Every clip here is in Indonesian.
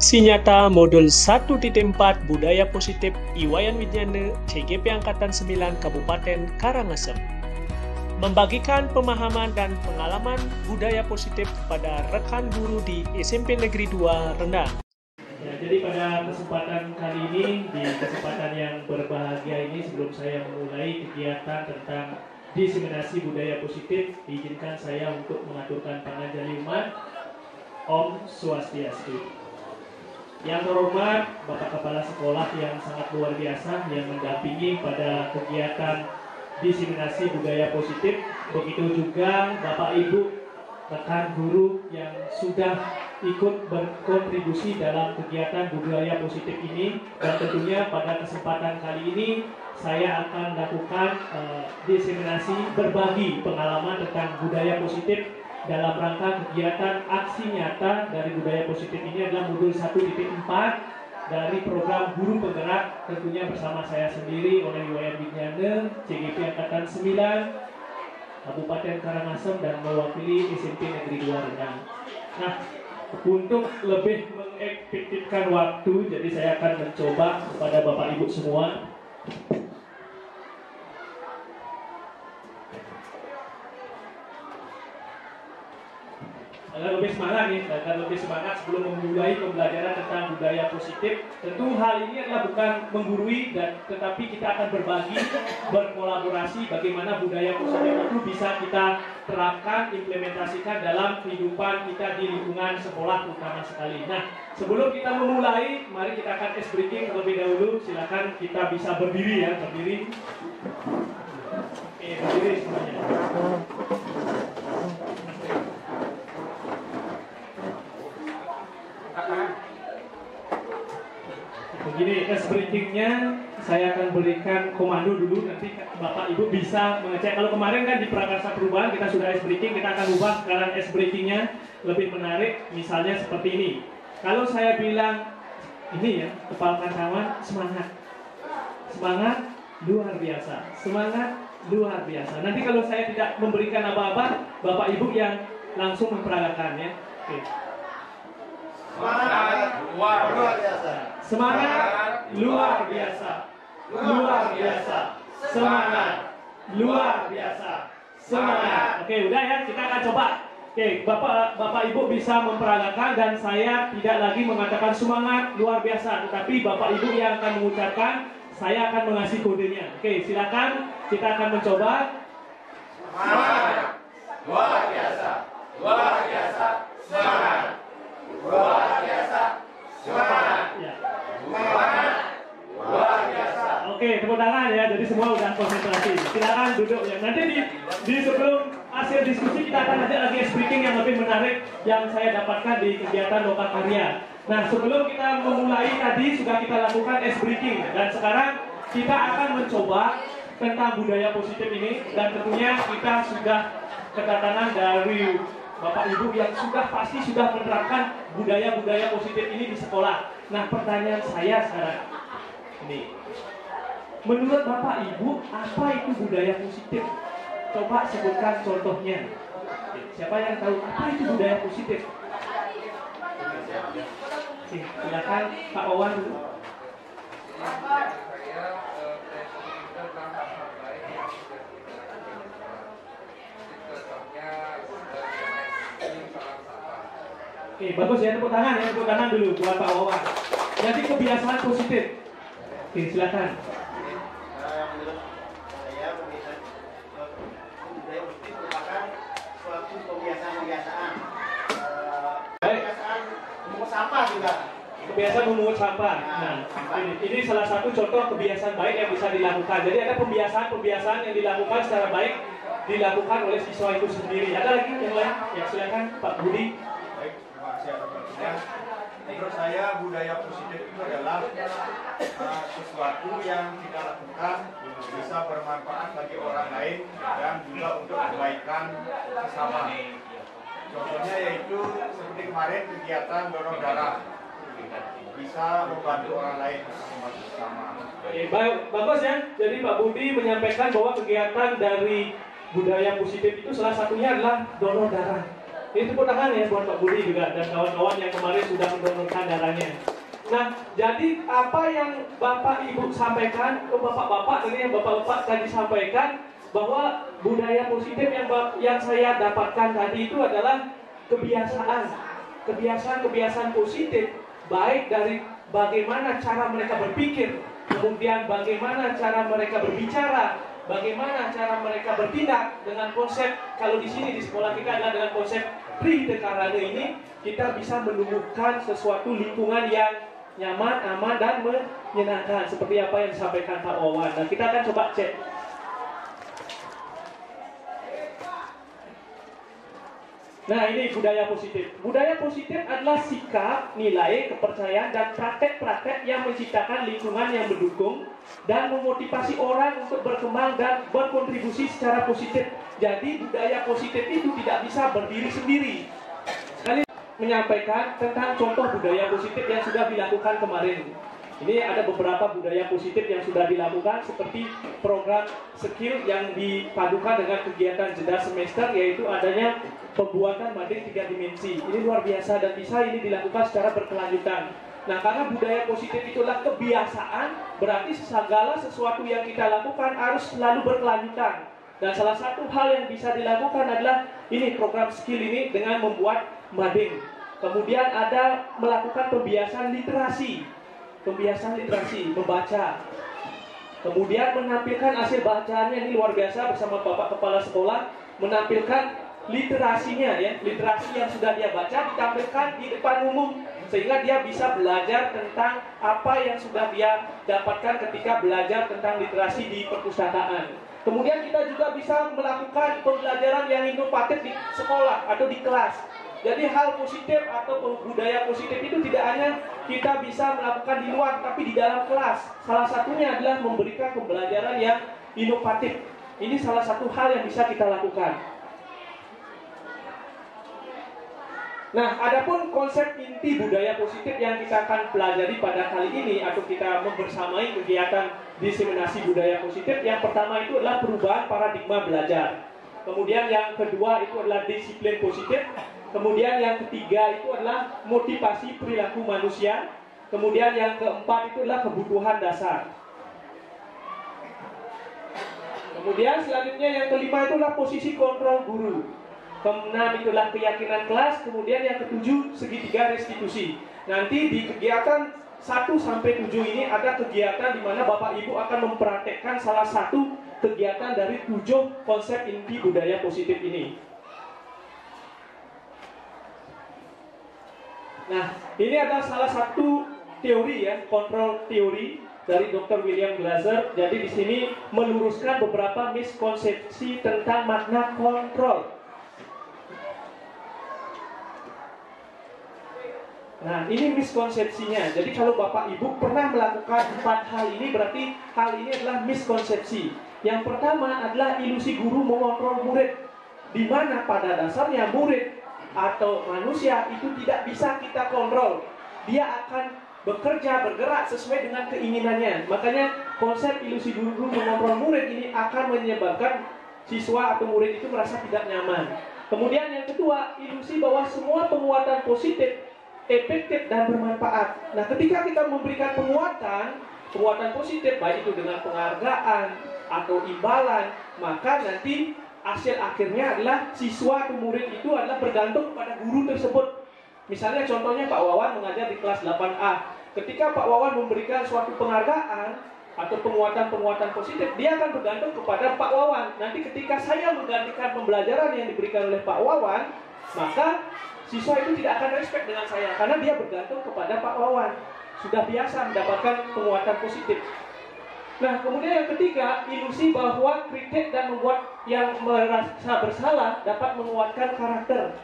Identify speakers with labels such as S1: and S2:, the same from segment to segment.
S1: Sinyata Modul 1.4 Budaya Positif Iwayan Widyana CGP Angkatan 9 Kabupaten Karangasem membagikan pemahaman dan pengalaman budaya positif kepada rekan guru di SMP Negeri 2 Rendang. Ya, jadi pada kesempatan kali ini, di kesempatan yang berbahagia ini, sebelum saya memulai kegiatan tentang diseminasi budaya positif, izinkan saya untuk mengaturkan panganjali umat. Om Swastiastu. Yang terhormat Bapak Kepala Sekolah yang sangat luar biasa yang mendampingi pada kegiatan diseminasi budaya positif, begitu juga Bapak Ibu rekan guru yang sudah ikut berkontribusi dalam kegiatan budaya positif ini, dan tentunya pada kesempatan kali ini saya akan lakukan diseminasi berbagi pengalaman tentang budaya positif dalam rangka kegiatan aksi nyata dari budaya positif. Ini adalah modul 1.4 dari program guru penggerak, tentunya bersama saya sendiri oleh Iwayan Widyana CGP Angkatan 9 Kabupaten Karangasem dan mewakili SMP Negeri 2 Rendang. Nah, untuk lebih mengefektifkan waktu, jadi saya akan mencoba kepada Bapak Ibu semua agar lebih semangat nih, agar lebih semangat sebelum memulai pembelajaran tentang budaya positif. Tentu hal ini adalah bukan menggurui, tetapi kita akan berbagi, berkolaborasi bagaimana budaya positif itu bisa kita terapkan, implementasikan dalam kehidupan kita di lingkungan sekolah terutama sekali. Nah, sebelum kita memulai, mari kita akan ice breaking terlebih dahulu. Silakan kita bisa berdiri ya, berdiri. Oke, berdiri semuanya. Begini, ice breaking-nya saya akan berikan komando dulu, nanti Bapak Ibu bisa mengecek. Kalau kemarin kan di Prakarsa Perubahan kita sudah ice breaking, kita akan ubah sekarang ice breaking-nya lebih menarik. Misalnya seperti ini. Kalau saya bilang ini ya, kepalkan tangan, semangat. Semangat luar biasa. Semangat luar biasa. Nanti kalau saya tidak memberikan apa-apa, Bapak Ibu yang langsung memperagakan ya. Oke.
S2: Semangat luar biasa.
S1: Semangat luar biasa. Luar biasa. Semangat luar biasa. Semangat. Oke, udah ya, kita akan coba. Oke, Bapak Ibu bisa memperagakan dan saya tidak lagi mengatakan semangat luar biasa, tetapi Bapak Ibu yang akan mengucapkan, saya akan mengasih kodenya. Oke, silakan kita akan mencoba.
S2: Semangat luar biasa. Luar biasa. Semangat luar biasa. Semangat.
S1: Ya.
S2: Semangat luar biasa.
S1: Oke, tepuk tangan ya. Jadi semua udah konsentrasi. Silakan duduk ya. Nanti di sebelum hasil diskusi kita akan ada lagi speaking yang lebih menarik yang saya dapatkan di kegiatan lokal karya. Nah, sebelum kita memulai tadi sudah kita lakukan ice breaking dan sekarang kita akan mencoba tentang budaya positif ini, dan tentunya kita sudah kedatangan dari Bapak Ibu yang pasti sudah menerapkan budaya-budaya positif ini di sekolah. Nah, pertanyaan saya sekarang ini, menurut Bapak Ibu, apa itu budaya positif? Coba sebutkan contohnya. Siapa yang tahu apa itu budaya positif? Silakan Pak Wawan dulu. Oke, bagus ya, tepuk tangan dulu buat Pak Wawan. Jadi kebiasaan positif. Oke, silakan.
S3: Menurut saya budaya positif merupakan suatu kebiasaan memungut sampah juga.
S1: Kebiasaan memungut sampah. Nah, ini salah satu contoh kebiasaan baik yang bisa dilakukan. Jadi ada pembiasaan yang dilakukan secara baik, dilakukan oleh siswa itu sendiri. Ada lagi yang lain? Ya, silakan Pak Budi.
S4: Baik, terima kasih atas pertanyaan. Menurut saya budaya positif itu adalah sesuatu yang kita lakukan bisa bermanfaat bagi orang lain dan juga untuk kebaikan sesama. Contohnya yaitu seperti kemarin kegiatan donor darah, bisa membantu orang lain bersama.
S1: Bagus ya. Jadi Pak Budi menyampaikan bahwa kegiatan dari budaya positif itu salah satunya adalah donor darah. Ini tepuk tangan ya buat Pak Budi juga dan kawan-kawan yang kemarin sudah mendonorkan darahnya. Nah, jadi apa yang Bapak Ibu sampaikan, Bapak-bapak tadi yang Bapak-bapak tadi sampaikan, bahwa budaya positif yang saya dapatkan tadi itu adalah kebiasaan positif, baik dari bagaimana cara mereka berpikir, kemudian bagaimana cara mereka berbicara, bagaimana cara mereka bertindak dengan konsep, kalau di sini di sekolah kita adalah dengan konsep Tridekarana ini, kita bisa menemukan sesuatu lingkungan yang nyaman, aman, dan menyenangkan seperti apa yang disampaikan Pak Wawan. Nah, kita akan coba cek. Nah, ini budaya positif. Budaya positif adalah sikap, nilai, kepercayaan, dan praktek-praktek yang menciptakan lingkungan yang mendukung dan memotivasi orang untuk berkembang dan berkontribusi secara positif. Jadi, budaya positif itu tidak bisa berdiri sendiri. Sekali menyampaikan tentang contoh budaya positif yang sudah dilakukan kemarin. Ini ada beberapa budaya positif yang sudah dilakukan, seperti program skill yang dipadukan dengan kegiatan jeda semester, yaitu adanya pembuatan mading 3 dimensi. Ini luar biasa dan bisa ini dilakukan secara berkelanjutan. Nah, karena budaya positif itulah kebiasaan, berarti segala sesuatu yang kita lakukan harus selalu berkelanjutan. Dan salah satu hal yang bisa dilakukan adalah ini program skill ini dengan membuat mading. Kemudian ada melakukan pembiasaan literasi, membaca. Kemudian menampilkan hasil bacaannya, ini luar biasa, bersama Bapak Kepala Sekolah menampilkan literasinya ya, literasi yang sudah dia baca ditampilkan di depan umum sehingga dia bisa belajar tentang apa yang sudah dia dapatkan ketika belajar tentang literasi di perpustakaan. Kemudian kita juga bisa melakukan pembelajaran yang inovatif di sekolah atau di kelas. Jadi hal positif atau budaya positif itu tidak hanya kita bisa melakukan di luar, tapi di dalam kelas. Salah satunya adalah memberikan pembelajaran yang inovatif. Ini salah satu hal yang bisa kita lakukan. Nah, adapun konsep inti budaya positif yang kita akan pelajari pada kali ini atau kita membersamai kegiatan diseminasi budaya positif, yang pertama itu adalah perubahan paradigma belajar. Kemudian yang kedua itu adalah disiplin positif. Kemudian yang ketiga itu adalah motivasi perilaku manusia. Kemudian yang keempat itu adalah kebutuhan dasar. Kemudian selanjutnya yang kelima itu adalah posisi kontrol guru. Keenam itulah keyakinan kelas. Kemudian yang ketujuh segitiga restitusi. Nanti di kegiatan 1-7 ini ada kegiatan di mana Bapak Ibu akan mempraktekkan salah satu kegiatan dari 7 konsep inti budaya positif ini. Nah, ini adalah salah satu teori ya, kontrol teori dari Dr. William Glasser. Jadi di sini meluruskan beberapa miskonsepsi tentang makna kontrol. Nah, ini miskonsepsinya. Jadi kalau Bapak Ibu pernah melakukan 4 hal ini, berarti hal ini adalah miskonsepsi. Yang pertama adalah ilusi guru mengontrol murid, di mana pada dasarnya murid atau manusia itu tidak bisa kita kontrol. Dia akan bekerja, bergerak sesuai dengan keinginannya. Makanya konsep ilusi guru mengontrol murid ini akan menyebabkan siswa atau murid itu merasa tidak nyaman. Kemudian yang kedua, ilusi bahwa semua penguatan positif efektif dan bermanfaat. Nah, ketika kita memberikan penguatan positif, baik itu dengan penghargaan atau imbalan, maka nanti hasil akhirnya adalah siswa atau murid itu adalah bergantung pada guru tersebut. Misalnya contohnya Pak Wawan mengajar di kelas 8A. Ketika Pak Wawan memberikan suatu penghargaan atau penguatan positif, dia akan bergantung kepada Pak Wawan. Nanti ketika saya menggantikan pembelajaran yang diberikan oleh Pak Wawan, maka siswa itu tidak akan respect dengan saya karena dia bergantung kepada Pak Wawan. Sudah biasa mendapatkan penguatan positif. Nah, kemudian yang ketiga, ilusi bahwa kritik dan membuat yang merasa bersalah dapat menguatkan karakter.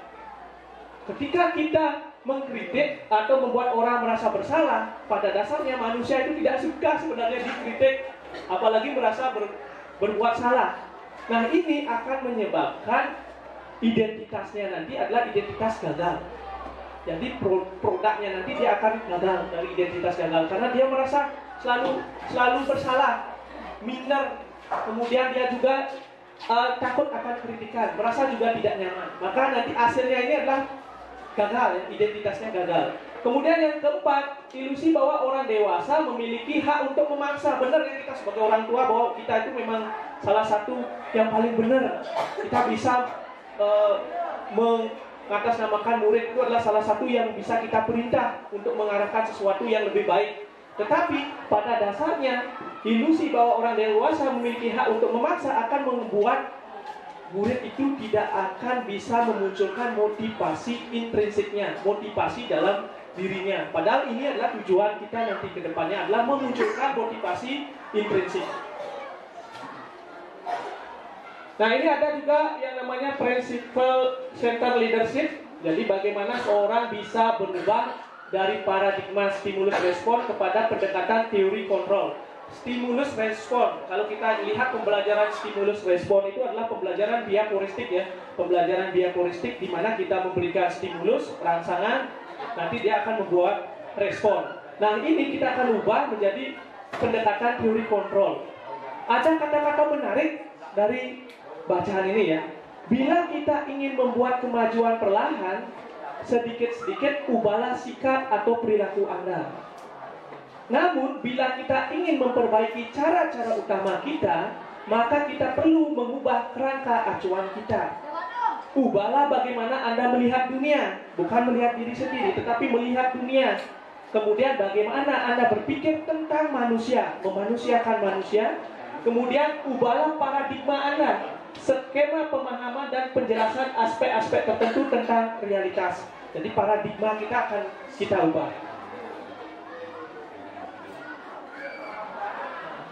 S1: Ketika kita mengkritik atau membuat orang merasa bersalah, pada dasarnya manusia itu tidak suka sebenarnya dikritik, apalagi merasa berbuat salah. Nah, ini akan menyebabkan identitasnya nanti adalah identitas gagal. Jadi produknya nanti dia akan gagal dari identitas gagal karena dia merasa selalu bersalah, minder. Kemudian dia juga
S5: takut akan kritikan, merasa juga tidak nyaman. Maka nanti hasilnya ini adalah gagal, ya, identitasnya gagal. Kemudian yang keempat, ilusi bahwa orang dewasa memiliki hak untuk memaksa. Benar ya, kita sebagai orang tua bahwa kita itu memang salah satu yang paling benar. Kita bisa mengatasnamakan murid itu adalah salah satu yang bisa kita perintah untuk mengarahkan sesuatu yang lebih baik. Tetapi pada dasarnya ilusi bahwa orang dewasa memiliki hak untuk memaksa akan membuat murid itu tidak akan bisa memunculkan motivasi intrinsiknya, motivasi dalam dirinya. Padahal ini adalah tujuan kita nanti ke depannya adalah memunculkan motivasi intrinsik. Nah, ini ada juga yang namanya principle center leadership. Jadi bagaimana seorang bisa berubah dari paradigma stimulus respon kepada pendekatan teori kontrol. Stimulus respon, kalau kita lihat pembelajaran stimulus respon itu adalah pembelajaran diaporistik ya. Pembelajaran diaporistik di mana kita memberikan stimulus, rangsangan, nanti dia akan membuat respon. Nah, ini kita akan ubah menjadi pendekatan teori kontrol. Ada kata-kata menarik dari bacaan ini ya. Bila kita ingin membuat kemajuan perlahan, sedikit-sedikit ubahlah sikap atau perilaku Anda. Namun, bila kita ingin memperbaiki cara-cara utama kita, maka kita perlu mengubah kerangka acuan kita. Ubahlah bagaimana Anda melihat dunia, bukan melihat diri sendiri, tetapi melihat dunia. Kemudian bagaimana Anda berpikir tentang manusia, memanusiakan manusia. Kemudian ubahlah paradigma Anda, skema pemahaman dan penjelasan aspek-aspek tertentu tentang realitas. Jadi paradigma kita akan kita ubah.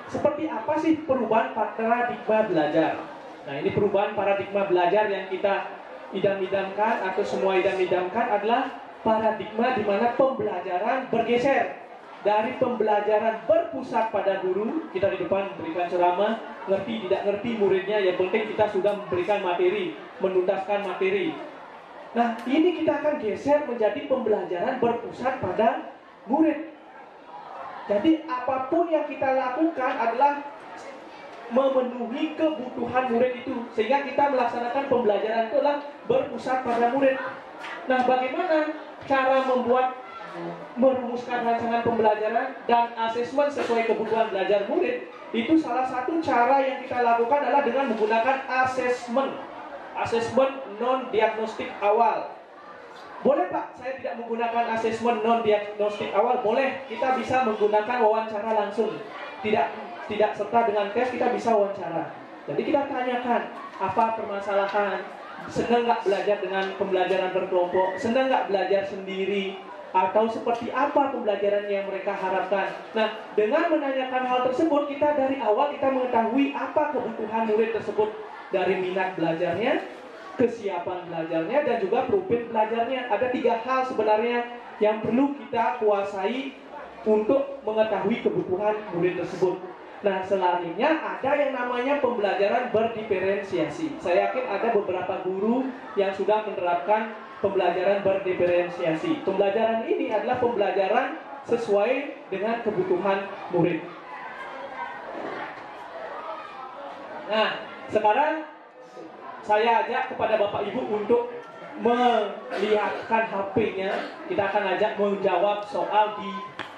S5: Seperti apa sih perubahan paradigma belajar? Nah, ini perubahan paradigma belajar yang kita idam-idamkan atau semua idam-idamkan adalah paradigma di mana pembelajaran bergeser dari pembelajaran berpusat pada guru. Kita di depan memberikan ceramah, ngerti tidak ngerti muridnya, yang penting kita sudah memberikan materi, menuntaskan materi. Nah, ini kita akan geser menjadi pembelajaran berpusat pada murid. Jadi apapun yang kita lakukan adalah memenuhi kebutuhan murid itu, sehingga kita melaksanakan pembelajaran itu adalah berpusat pada murid. Nah, bagaimana cara merumuskan rancangan pembelajaran dan asesmen sesuai kebutuhan belajar murid? Itu salah satu cara yang kita lakukan adalah dengan menggunakan asesmen non-diagnostik awal. Boleh Pak, saya tidak menggunakan asesmen non-diagnostik awal? Boleh, kita bisa menggunakan wawancara langsung. Tidak serta dengan tes, kita bisa wawancara. Jadi kita tanyakan, apa permasalahan? Senang nggak belajar dengan pembelajaran berkelompok? Senang nggak belajar sendiri? Atau seperti apa pembelajaran yang mereka harapkan? Nah, dengan menanyakan hal tersebut, kita dari awal kita mengetahui apa kebutuhan murid tersebut, dari minat belajarnya, kesiapan belajarnya, dan juga profil belajarnya. Ada 3 hal sebenarnya yang perlu kita kuasai untuk mengetahui kebutuhan murid tersebut. Nah, selanjutnya ada yang namanya pembelajaran berdiferensiasi. Saya yakin ada beberapa guru yang sudah menerapkan pembelajaran berdiferensiasi. Pembelajaran ini adalah pembelajaran sesuai dengan kebutuhan murid. Nah, sekarang saya ajak kepada Bapak Ibu untuk melihatkan HP-nya. Kita akan ajak menjawab soal di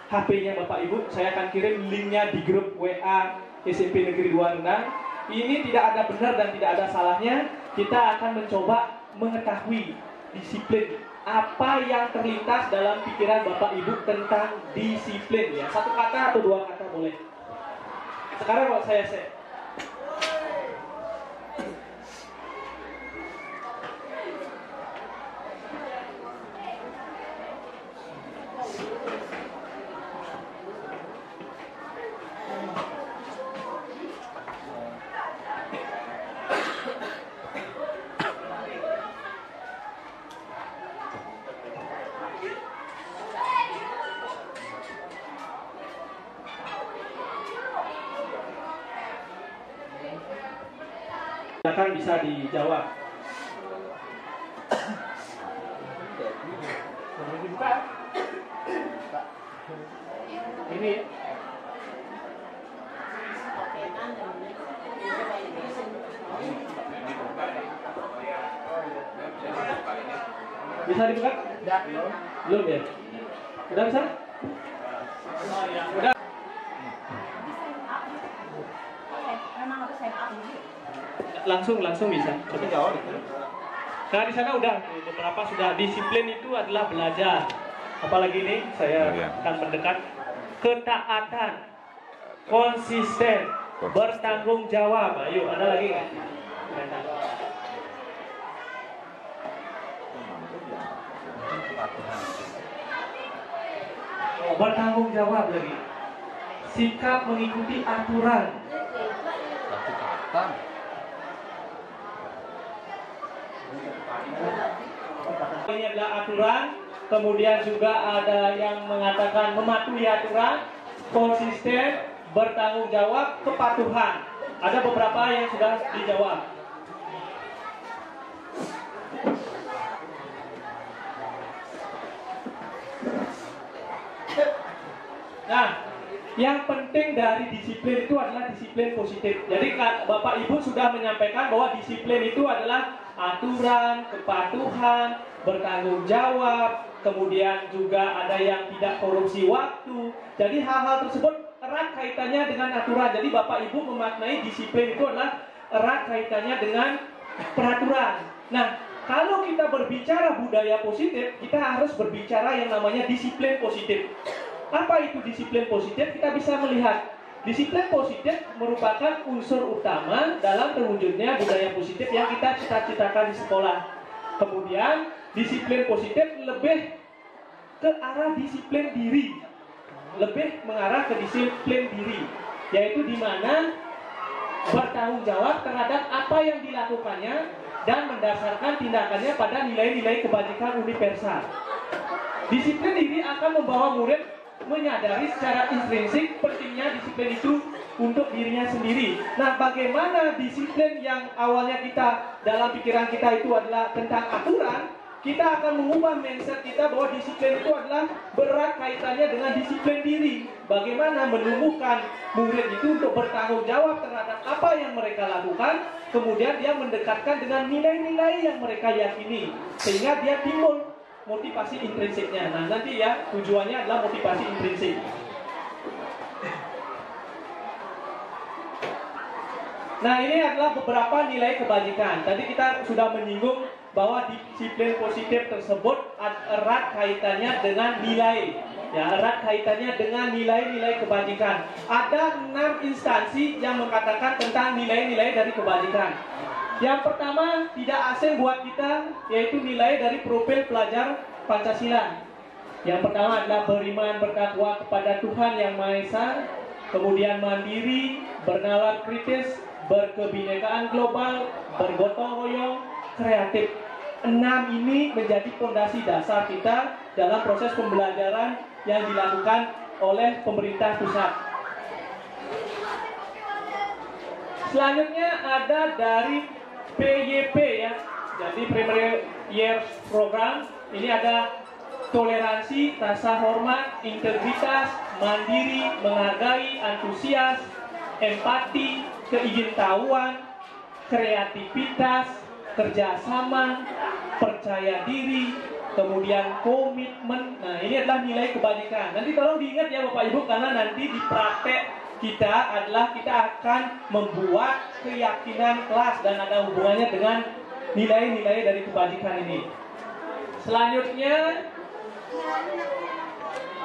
S5: HP-nya Bapak Ibu. Saya akan kirim linknya di grup WA SMP Negeri 2 Rendang. Ini tidak ada benar dan tidak ada salahnya. Kita akan mencoba mengetahui disiplin. Apa yang terlintas dalam pikiran Bapak Ibu tentang disiplin ya. 1 kata atau 2 kata boleh. Sekarang kalau saya share. Silakan bisa dijawab. Ini Bisa dibuka? Belum ya? Udah bisa? Udah. Langsung bisa. Nah di sana udah beberapa sudah. Disiplin itu adalah belajar. Apalagi ini saya akan mendekat. Ketaatan, konsisten, bertanggung jawab. Ayo, ada lagi nggak? Bertanggung jawab lagi. Sikap mengikuti aturan. Ini adalah aturan. Kemudian juga ada yang mengatakan mematuhi aturan, konsisten, bertanggung jawab, kepatuhan. Ada beberapa yang sudah dijawab. Nah, yang penting dari disiplin itu adalah disiplin positif. Jadi Bapak Ibu sudah menyampaikan bahwa disiplin itu adalah aturan, kepatuhan, bertanggung jawab, kemudian juga ada yang tidak korupsi waktu. Jadi hal-hal tersebut erat kaitannya dengan aturan. Jadi Bapak Ibu memaknai disiplin itu adalah erat kaitannya dengan peraturan. Nah, kalau kita berbicara budaya positif, kita harus berbicara yang namanya disiplin positif. Apa itu disiplin positif? Kita bisa melihat disiplin positif merupakan unsur utama dalam terwujudnya budaya positif yang kita cita-citakan di sekolah. Kemudian disiplin positif lebih ke arah disiplin diri, lebih mengarah ke disiplin diri, yaitu di mana bertanggung jawab terhadap apa yang dilakukannya dan mendasarkan tindakannya pada nilai-nilai kebajikan universal. Disiplin diri akan membawa murid menyadari secara intrinsik pentingnya disiplin itu untuk dirinya sendiri. Nah, bagaimana disiplin yang awalnya kita dalam pikiran kita itu adalah tentang aturan, kita akan mengubah mindset kita bahwa disiplin itu adalah berat kaitannya dengan disiplin diri. Bagaimana menumbuhkan murid itu untuk bertanggung jawab terhadap apa yang mereka lakukan, kemudian dia mendekatkan dengan nilai-nilai yang mereka yakini, sehingga dia timbul motivasi intrinsiknya. Nah, nanti ya tujuannya adalah motivasi intrinsik. Nah, ini adalah beberapa nilai kebajikan. Tadi kita sudah menyinggung bahwa disiplin positif tersebut erat kaitannya dengan nilai. Ya, erat kaitannya dengan nilai-nilai kebajikan. Ada 6 instansi yang mengatakan tentang nilai-nilai dari kebajikan. Yang pertama, tidak asing buat kita, yaitu nilai dari profil pelajar Pancasila. Yang pertama adalah beriman bertakwa kepada Tuhan Yang Maha Esa, kemudian mandiri, bernalar kritis, berkebinekaan global, bergotong royong, kreatif. 6 ini menjadi fondasi dasar kita dalam proses pembelajaran yang dilakukan oleh pemerintah pusat. Selanjutnya ada dari PYP ya, jadi Primary Year Program. Ini ada toleransi, rasa hormat, integritas, mandiri, menghargai, antusias, empati, keingintahuan, kreativitas, kerjasama, percaya diri, kemudian komitmen. Nah, ini adalah nilai kebajikan. Nanti tolong diingat ya Bapak Ibu, karena nanti di praktek kita adalah kita akan membuat keyakinan kelas dan ada hubungannya dengan nilai-nilai dari kebajikan ini. Selanjutnya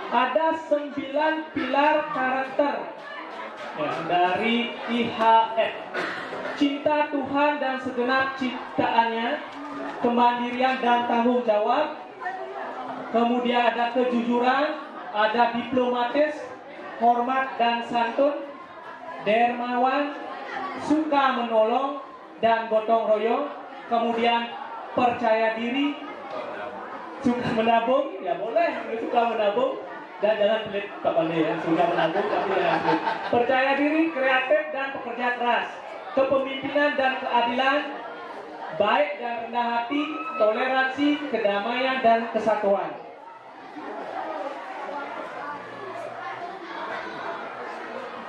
S5: ada 9 pilar karakter ya, dari IHF. Cinta Tuhan dan segenap ciptaannya, kemandirian dan tanggung jawab, kemudian ada kejujuran, ada diplomatis, hormat dan santun, dermawan, suka menolong dan gotong royong, kemudian percaya diri, suka menabung, ya boleh suka menabung, dan jangan pelit kapan ya, suka menabung tapi jangan pelit. Percaya diri, kreatif dan pekerja keras, kepemimpinan dan keadilan, baik dan rendah hati, toleransi, kedamaian dan kesatuan.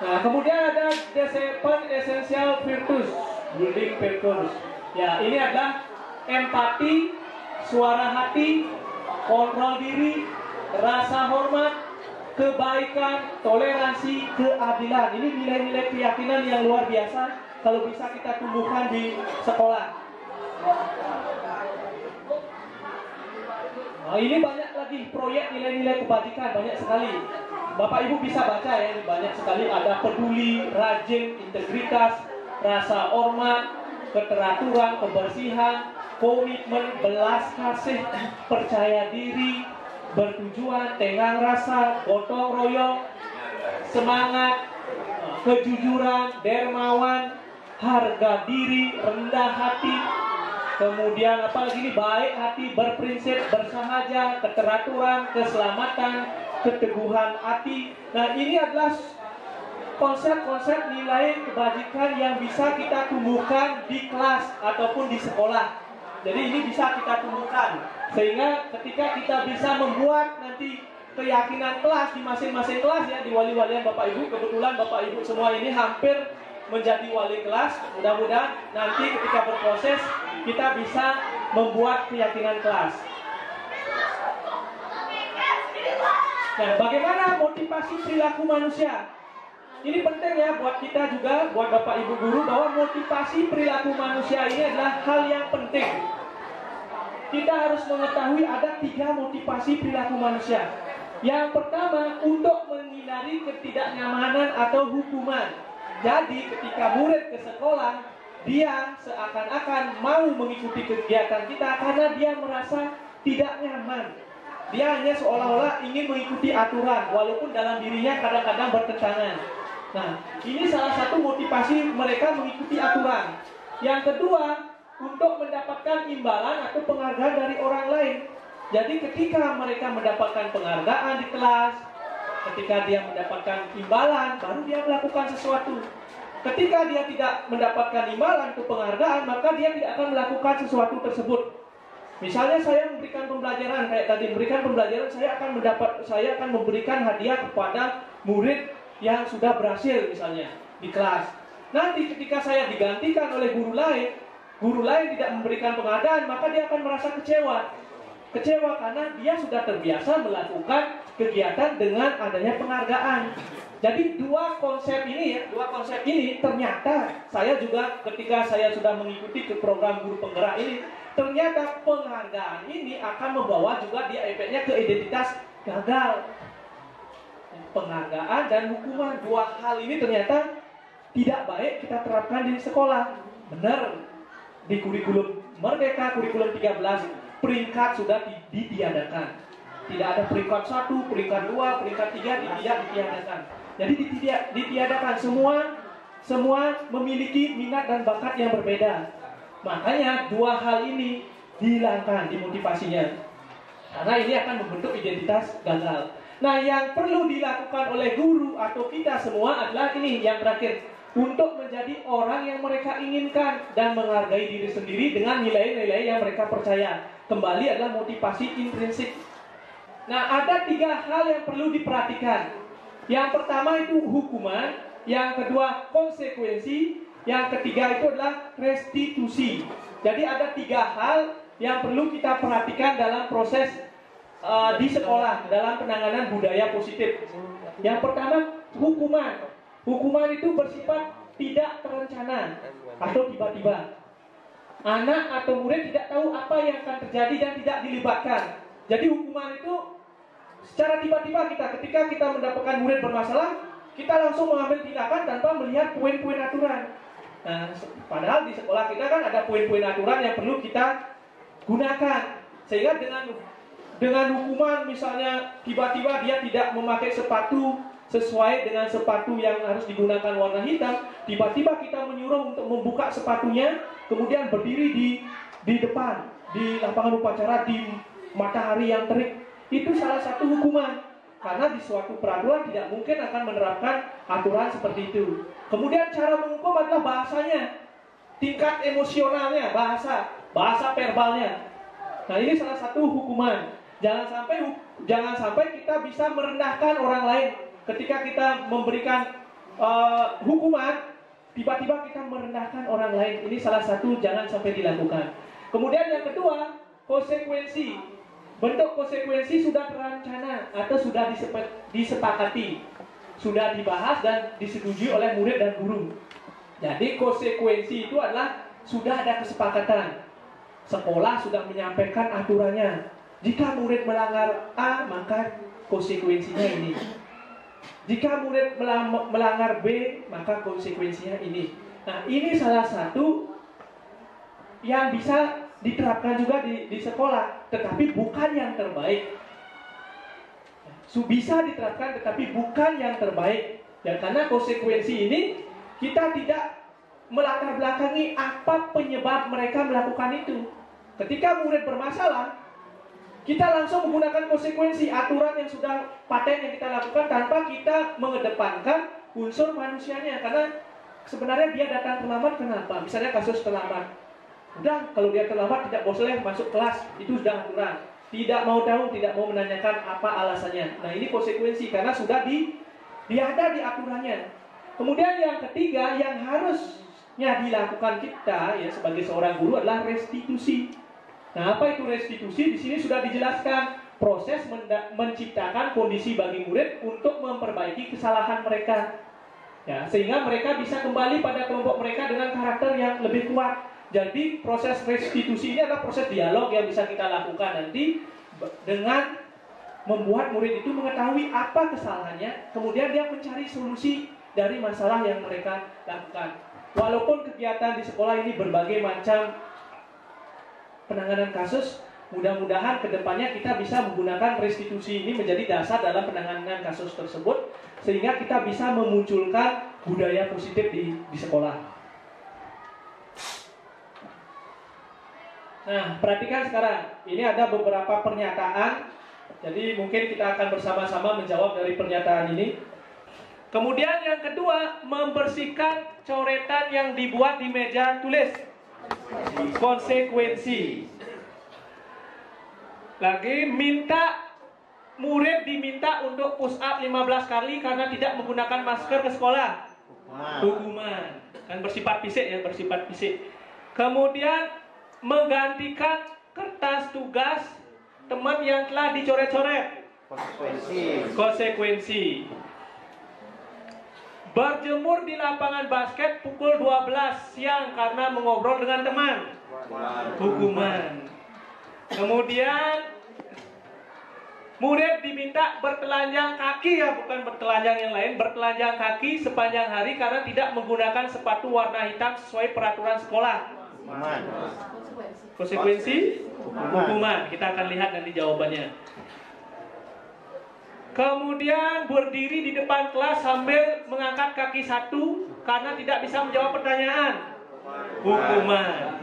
S5: Nah, kemudian ada the 7 essential virtues, building virtues. Ya, ini adalah empati, suara hati, kontrol diri, rasa hormat, kebaikan, toleransi, keadilan. Ini nilai-nilai keyakinan yang luar biasa kalau bisa kita tumbuhkan di sekolah. Nah, ini banyak lagi proyek nilai-nilai kebajikan, banyak sekali. Bapak Ibu bisa baca ya, ini banyak sekali. Ada peduli, rajin, integritas, rasa hormat, keteraturan, kebersihan, komitmen, belas kasih, percaya diri, bertujuan, tenggang rasa, gotong royong, semangat, kejujuran, dermawan, harga diri, rendah hati, kemudian apalagi ini baik hati, berprinsip, bersahaja, keteraturan, keselamatan, keteguhan hati. Nah, ini adalah konsep-konsep nilai kebajikan yang bisa kita tumbuhkan di kelas ataupun di sekolah. Jadi ini bisa kita tumbuhkan sehingga ketika kita bisa membuat nanti keyakinan kelas di masing-masing kelas ya, di wali-walian Bapak Ibu, kebetulan Bapak Ibu semua ini hampir menjadi wali kelas. Mudah-mudahan nanti ketika berproses kita bisa membuat keyakinan kelas. Nah, bagaimana motivasi perilaku manusia? Ini penting ya buat kita juga, buat Bapak Ibu guru, bahwa motivasi perilaku manusia ini adalah hal yang penting. Kita harus mengetahui ada 3 motivasi perilaku manusia. Yang pertama, untuk menghindari ketidaknyamanan atau hukuman. Jadi ketika murid ke sekolah, dia seakan-akan mau mengikuti kegiatan kita karena dia merasa tidak nyaman. Dia hanya seolah-olah ingin mengikuti aturan, walaupun dalam dirinya kadang-kadang bertentangan. Nah, ini salah satu motivasi mereka mengikuti aturan. Yang kedua, untuk mendapatkan imbalan atau penghargaan dari orang lain. Jadi ketika mereka mendapatkan penghargaan di kelas, ketika dia mendapatkan imbalan, baru dia melakukan sesuatu. Ketika dia tidak mendapatkan imbalan atau penghargaan, maka dia tidak akan melakukan sesuatu tersebut. Misalnya saya memberikan pembelajaran, kayak tadi memberikan pembelajaran, saya akan memberikan hadiah kepada murid yang sudah berhasil misalnya di kelas. Nanti ketika saya digantikan oleh guru lain tidak memberikan penghargaan, maka dia akan merasa kecewa. Kecewa karena dia sudah terbiasa melakukan kegiatan dengan adanya penghargaan. Jadi dua konsep ini ternyata saya juga ketika saya sudah mengikuti ke program guru penggerak ini, ternyata penghargaan ini akan membawa juga dia efeknya ke identitas gagal. Penghargaan dan hukuman, dua hal ini ternyata tidak baik kita terapkan di sekolah. Benar, di kurikulum Merdeka, kurikulum 13, peringkat sudah ditiadakan. Tidak ada peringkat 1, peringkat 2, peringkat 3 tidak ditiadakan. Jadi ditiadakan, semua memiliki minat dan bakat yang berbeda. Makanya dua hal ini dihilangkan di motivasinya. Karena ini akan membentuk identitas gagal. Nah, yang perlu dilakukan oleh guru atau kita semua adalah ini yang terakhir, untuk menjadi orang yang mereka inginkan dan menghargai diri sendiri dengan nilai-nilai yang mereka percaya. Kembali adalah motivasi intrinsik. Nah, ada 3 hal yang perlu diperhatikan. Yang pertama itu hukuman, yang kedua konsekuensi, yang ketiga itu adalah restitusi. Jadi ada 3 hal yang perlu kita perhatikan dalam proses di sekolah, dalam penanganan budaya positif. Yang pertama hukuman. Hukuman itu bersifat tidak terencana atau tiba-tiba. Anak atau murid tidak tahu apa yang akan terjadi dan tidak dilibatkan. Jadi hukuman itu secara tiba-tiba ketika kita mendapatkan murid bermasalah, kita langsung mengambil tindakan tanpa melihat poin-poin aturan. Nah, padahal di sekolah kita kan ada poin-poin aturan yang perlu kita gunakan. Sehingga dengan hukuman misalnya tiba-tiba dia tidak memakai sepatu sesuai dengan sepatu yang harus digunakan warna hitam, tiba-tiba kita menyuruh untuk membuka sepatunya, kemudian berdiri di depan, di lapangan upacara, di matahari yang terik. Itu salah satu hukuman, karena di suatu peraturan tidak mungkin akan menerapkan aturan seperti itu. Kemudian cara menghukum adalah bahasanya, tingkat emosionalnya, bahasa verbalnya. Nah, ini salah satu hukuman. Jangan sampai kita bisa merendahkan orang lain. Ketika kita memberikan hukuman, tiba-tiba kita merendahkan orang lain. Ini salah satu jangan sampai dilakukan. Kemudian yang kedua, konsekuensi. Bentuk konsekuensi sudah terancana atau sudah disepakati, sudah dibahas dan disetujui oleh murid dan guru. Jadi konsekuensi itu adalah sudah ada kesepakatan. Sekolah sudah menyampaikan aturannya. Jika murid melanggar A, maka konsekuensinya ini. Jika murid melanggar B, maka konsekuensinya ini. Nah, ini salah satu yang bisa diterapkan juga di sekolah, tetapi bukan yang terbaik. Bisa diterapkan, tetapi bukan yang terbaik. Dan karena konsekuensi ini, kita tidak melatar belakangi apa penyebab mereka melakukan itu. Ketika murid bermasalah, kita langsung menggunakan konsekuensi aturan yang sudah paten yang kita lakukan tanpa kita mengedepankan unsur manusianya. Karena sebenarnya dia datang terlambat kenapa? Misalnya kasus terlambat. Udah, kalau dia terlambat tidak boleh masuk kelas, itu sudah aturan. Tidak mau tahu, tidak mau menanyakan apa alasannya. Nah, ini konsekuensi karena sudah ada di aturannya. Kemudian yang ketiga yang harusnya dilakukan kita ya sebagai seorang guru adalah restitusi. Nah, apa itu restitusi? Di sini sudah dijelaskan proses menciptakan kondisi bagi murid untuk memperbaiki kesalahan mereka. Ya, sehingga mereka bisa kembali pada kelompok mereka dengan karakter yang lebih kuat. Jadi proses restitusi ini adalah proses dialog yang bisa kita lakukan nanti dengan membuat murid itu mengetahui apa kesalahannya, kemudian dia mencari solusi dari masalah yang mereka lakukan. Walaupun kegiatan di sekolah ini berbagai macam penanganan kasus, mudah-mudahan kedepannya kita bisa menggunakan restitusi ini menjadi dasar dalam penanganan kasus tersebut, sehingga kita bisa memunculkan budaya positif di sekolah. Nah, perhatikan sekarang. Ini ada beberapa pernyataan. Jadi mungkin kita akan bersama-sama menjawab dari pernyataan ini. Kemudian yang kedua, membersihkan coretan yang dibuat di meja tulis. Konsekuensi. Lagi murid diminta untuk push up 15 kali karena tidak menggunakan masker ke sekolah. Hukuman. Kan bersifat fisik ya, bersifat fisik. Kemudian menggantikan kertas tugas teman yang telah dicoret-coret. Konsekuensi. Berjemur di lapangan basket pukul 12 siang karena mengobrol dengan teman. Hukuman. Kemudian murid diminta bertelanjang kaki ya, bukan bertelanjang yang lain, bertelanjang kaki sepanjang hari karena tidak menggunakan sepatu warna hitam sesuai peraturan sekolah. Konsekuensi hukuman. Kita akan lihat nanti jawabannya. Kemudian berdiri di depan kelas sambil mengangkat kaki satu karena tidak bisa menjawab pertanyaan. Hukuman.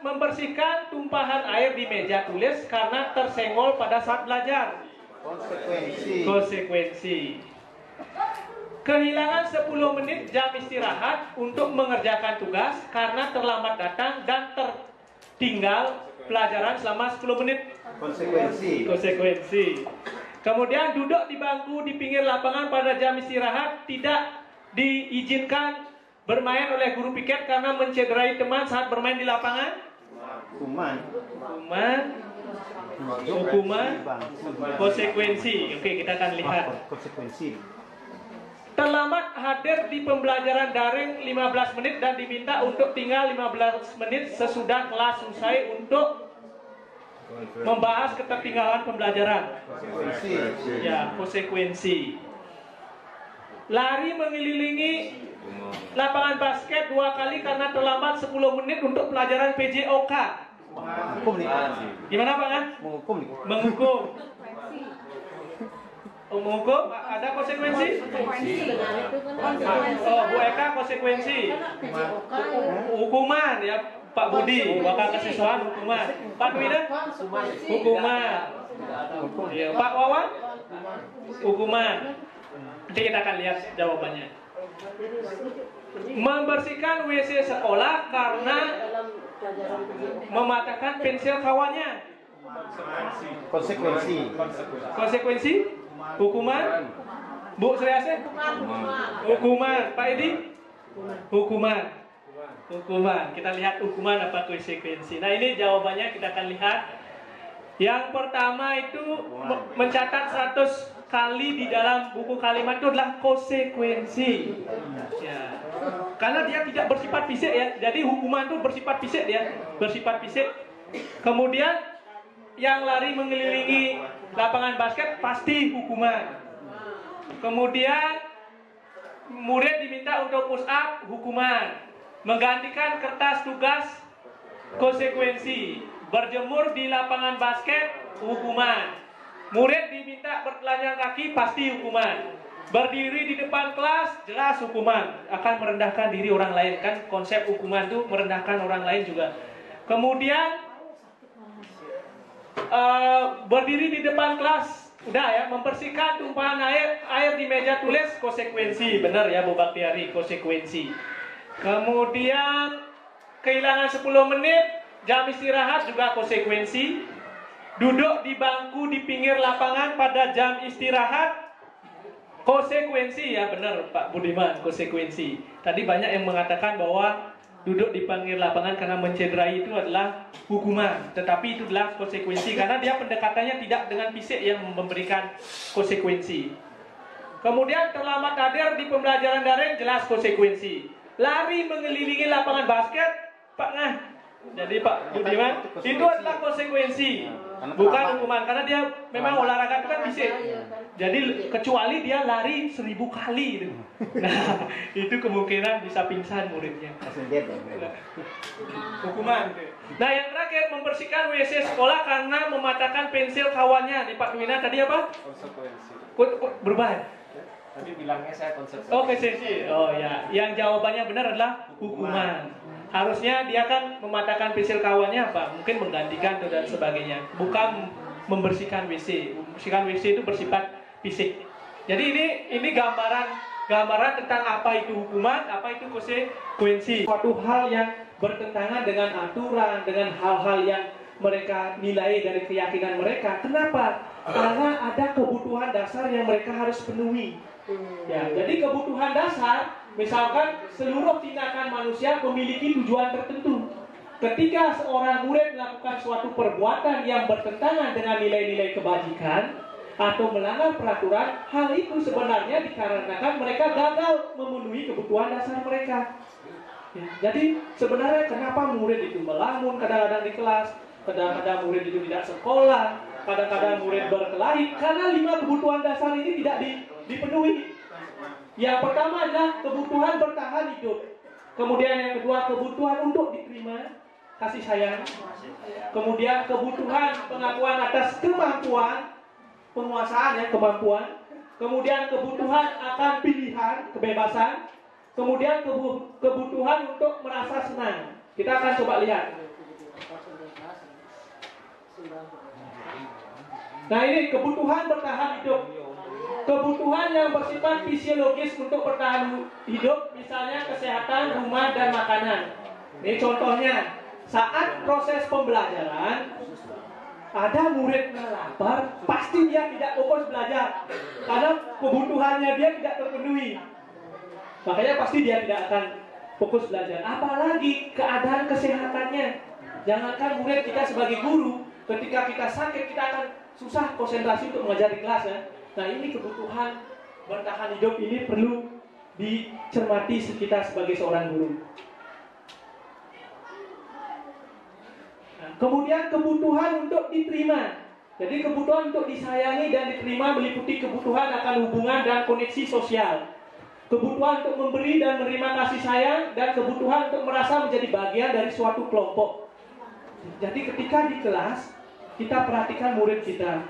S5: Membersihkan tumpahan air di meja tulis karena tersenggol pada saat belajar. Konsekuensi. Kehilangan 10 menit jam istirahat untuk mengerjakan tugas karena terlambat datang dan tertinggal pelajaran selama 10 menit. Konsekuensi. Kemudian duduk di bangku di pinggir lapangan pada jam istirahat tidak diizinkan bermain oleh guru piket karena mencederai teman saat bermain di lapangan. Hukuman. Konsekuensi. Oke, kita akan lihat. Terlambat hadir di pembelajaran daring 15 menit dan diminta untuk tinggal 15 menit sesudah kelas selesai untuk membahas ketertinggalan pembelajaran. Konsekuensi. Lari mengelilingi lapangan basket 2 kali karena terlambat 10 menit untuk pelajaran PJOK. Gimana Pak kan? Menghukum. Menghukum, ada konsekuensi? Bu Eka konsekuensi. Hukuman ya Pak Budi, wakil kesiswaan hukuman. Pak Dwida? Hukuman. Ya, Pak Wawan? Hukuman. Nanti kita akan lihat jawabannya. Membersihkan WC sekolah karena mematahkan pensil kawannya. Konsekuensi? Hukuman. Bu Sri Asih? Hukuman. Pak Edi? Hukuman.
S1: Hukuman. Kita lihat hukuman apa konsekuensi. Nah, ini jawabannya kita akan lihat. Yang pertama itu mencatat 100 kali di dalam buku kalimat itu adalah konsekuensi. Ya. Karena dia tidak bersifat fisik ya. Jadi hukuman itu bersifat fisik dia, bersifat fisik. Kemudian yang lari mengelilingi lapangan basket pasti hukuman. Kemudian murid diminta untuk push up, hukuman. Menggantikan kertas tugas, konsekuensi. Berjemur di lapangan basket, hukuman. Murid diminta bertelanjang kaki, pasti hukuman. Berdiri di depan kelas, jelas hukuman. Akan merendahkan diri orang lain. Kan konsep hukuman itu merendahkan orang lain juga. Kemudian berdiri di depan kelas, udah ya, membersihkan tumpahan air di meja tulis, konsekuensi. Benar ya Bu Baktiari, konsekuensi. Kemudian kehilangan 10 menit jam istirahat juga konsekuensi. Duduk di bangku di pinggir lapangan pada jam istirahat, konsekuensi ya, benar Pak Budiman, konsekuensi. Tadi banyak yang mengatakan bahwa duduk di pinggir lapangan karena mencederai itu adalah hukuman, tetapi itu adalah konsekuensi karena dia pendekatannya tidak dengan fisik yang memberikan konsekuensi. Kemudian terlambat hadir di pembelajaran daring, jelas konsekuensi. Lari mengelilingi lapangan basket, Pak Ngah. Jadi Pak Budiman, itu adalah konsekuensi, bukan hukuman, karena dia memang olahraga itu kan fisik. Jadi kecuali dia lari 1000 kali, nah itu kemungkinan bisa pingsan muridnya. Hukuman. Nah yang terakhir, membersihkan WC sekolah karena mematahkan pensil kawannya. Di Pak Dwina tadi apa? Konsekuensi. Berubah.
S2: Tadi bilangnya saya konsekuensi.
S1: Oh, konsekuensi. Oh ya, yang jawabannya benar adalah hukuman. Harusnya dia kan mematahkan pensil kawannya apa? Mungkin menggantikan dan sebagainya. Bukan membersihkan WC. Membersihkan WC itu bersifat fisik. Jadi ini gambaran tentang apa itu hukuman, apa itu konsekuensi. Suatu hal yang bertentangan dengan aturan, dengan hal-hal yang mereka nilai dari keyakinan mereka. Kenapa? Karena ada kebutuhan dasar yang mereka harus penuhi. Ya, jadi kebutuhan dasar, misalkan seluruh tindakan manusia memiliki tujuan tertentu. Ketika seorang murid melakukan suatu perbuatan yang bertentangan dengan nilai-nilai kebajikan atau melanggar peraturan, hal itu sebenarnya dikarenakan mereka gagal memenuhi kebutuhan dasar mereka. Ya, jadi sebenarnya kenapa murid itu melamun kadang-kadang di kelas, kadang-kadang murid itu tidak sekolah, kadang-kadang murid berkelahi, karena 5 kebutuhan dasar ini tidak dipenuhi. Yang pertama adalah kebutuhan bertahan hidup. Kemudian yang kedua, kebutuhan untuk diterima, kasih sayang. Kemudian kebutuhan pengakuan atas kemampuan, penguasaan ya, kemampuan. Kemudian kebutuhan akan pilihan, kebebasan. Kemudian kebutuhan untuk merasa senang. Kita akan coba lihat. Nah ini kebutuhan bertahan hidup. Kebutuhan yang bersifat fisiologis untuk bertahan hidup, misalnya kesehatan, rumah, dan makanan. Ini contohnya, saat proses pembelajaran, ada murid yang lapar, pasti dia tidak fokus belajar, karena kebutuhannya dia tidak terpenuhi. Makanya pasti dia tidak akan fokus belajar. Apalagi keadaan kesehatannya. Jangankan murid, kita sebagai guru, ketika kita sakit, kita akan susah konsentrasi untuk mengajar di kelas ya. Nah ini kebutuhan bertahan hidup ini perlu dicermati kita sebagai seorang guru. Nah, kemudian kebutuhan untuk diterima. Jadi kebutuhan untuk disayangi dan diterima meliputi kebutuhan akan hubungan dan koneksi sosial. Kebutuhan untuk memberi dan menerima kasih sayang, dan kebutuhan untuk merasa menjadi bagian dari suatu kelompok. Jadi ketika di kelas, kita perhatikan murid kita.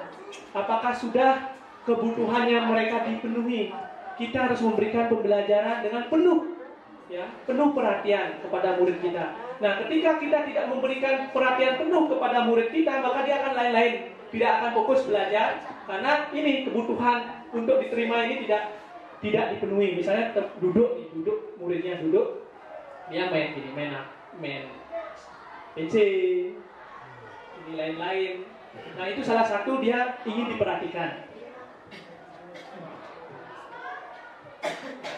S1: Apakah sudah kebutuhannya mereka dipenuhi? Kita harus memberikan pembelajaran dengan penuh perhatian kepada murid kita. Nah, ketika kita tidak memberikan perhatian penuh kepada murid kita, maka dia akan lain-lain, tidak akan fokus belajar, karena ini kebutuhan untuk diterima ini tidak dipenuhi. Misalnya duduk, muridnya duduk, dia main PC, ini lain-lain. Nah, itu salah satu dia ingin diperhatikan.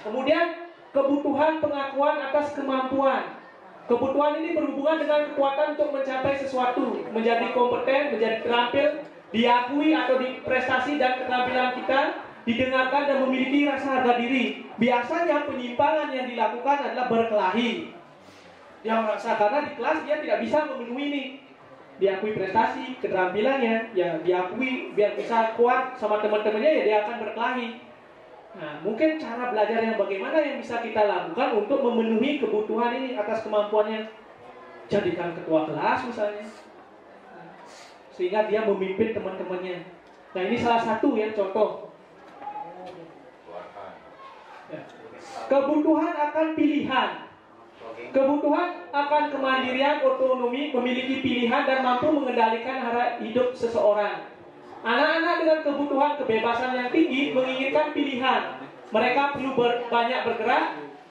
S1: Kemudian kebutuhan pengakuan atas kemampuan.
S5: Kebutuhan ini berhubungan dengan kekuatan untuk mencapai sesuatu, menjadi kompeten, menjadi terampil, diakui atau diprestasi dan keterampilan kita, didengarkan dan memiliki rasa harga diri. Biasanya penyimpangan yang dilakukan adalah berkelahi. Yang merasa karena di kelas dia tidak bisa memenuhi ini. Diakui prestasi, keterampilannya, ya diakui biar bisa kuat sama teman-temannya, ya dia akan berkelahi. Nah, mungkin cara belajar yang bagaimana yang bisa kita lakukan untuk memenuhi kebutuhan ini atas kemampuannya. Jadikan ketua kelas misalnya, sehingga dia memimpin teman-temannya. Nah, ini salah satu ya contoh. Ya. Kebutuhan akan pilihan. Kebutuhan akan kemandirian, otonomi, memiliki pilihan dan mampu mengendalikan arah hidup seseorang. Anak-anak dengan kebutuhan kebebasan yang tinggi menginginkan pilihan. Mereka perlu banyak bergerak,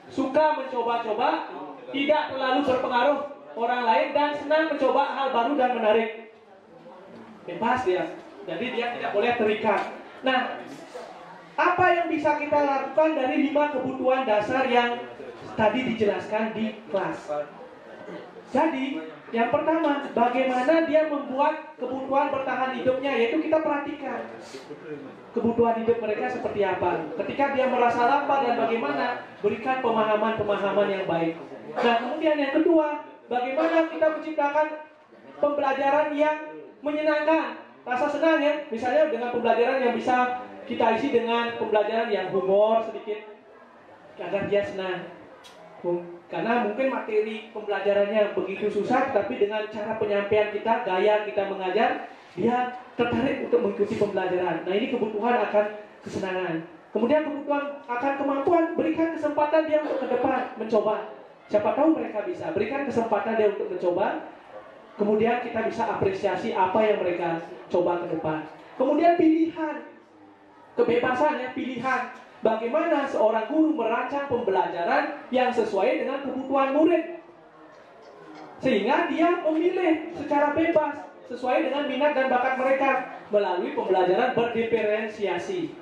S5: suka mencoba-coba, tidak terlalu berpengaruh orang lain, dan senang mencoba hal baru dan menarik. Bebas dia, jadi dia tidak boleh terikat. Nah, apa yang bisa kita lakukan dari 5 kebutuhan dasar yang tadi dijelaskan di kelas? Jadi, yang pertama, bagaimana dia membuat kebutuhan bertahan hidupnya, yaitu kita perhatikan kebutuhan hidup mereka seperti apa. Ketika dia merasa lapar dan bagaimana, berikan pemahaman-pemahaman yang baik. Nah, kemudian yang kedua, bagaimana kita menciptakan pembelajaran yang menyenangkan, rasa senang ya. Misalnya dengan pembelajaran yang bisa kita isi dengan pembelajaran yang humor sedikit, agar dia senang. Karena mungkin materi pembelajarannya begitu susah, tapi dengan cara penyampaian kita, gaya kita mengajar, dia tertarik untuk mengikuti pembelajaran. Nah, ini kebutuhan akan kesenangan. Kemudian kebutuhan akan kemampuan, berikan kesempatan dia untuk ke depan, mencoba. Siapa tahu mereka bisa, berikan kesempatan dia untuk mencoba. Kemudian kita bisa apresiasi apa yang mereka coba ke depan. Kemudian pilihan, kebebasan ya, pilihan. Bagaimana seorang guru merancang pembelajaran yang sesuai dengan kebutuhan murid, sehingga dia memilih secara bebas sesuai dengan minat dan bakat mereka melalui pembelajaran berdiferensiasi.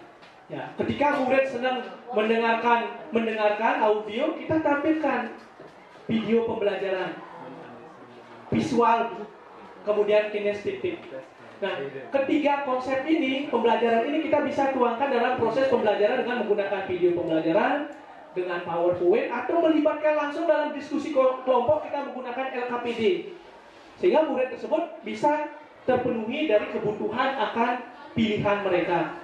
S5: Ya, ketika murid senang mendengarkan audio, kita tampilkan video pembelajaran, visual, kemudian kinestetik. Nah, ketiga konsep ini, pembelajaran ini kita bisa tuangkan dalam proses pembelajaran dengan menggunakan video pembelajaran, dengan PowerPoint, atau melibatkan langsung dalam diskusi kelompok kita menggunakan LKPD. Sehingga murid tersebut bisa terpenuhi dari kebutuhan akan pilihan mereka.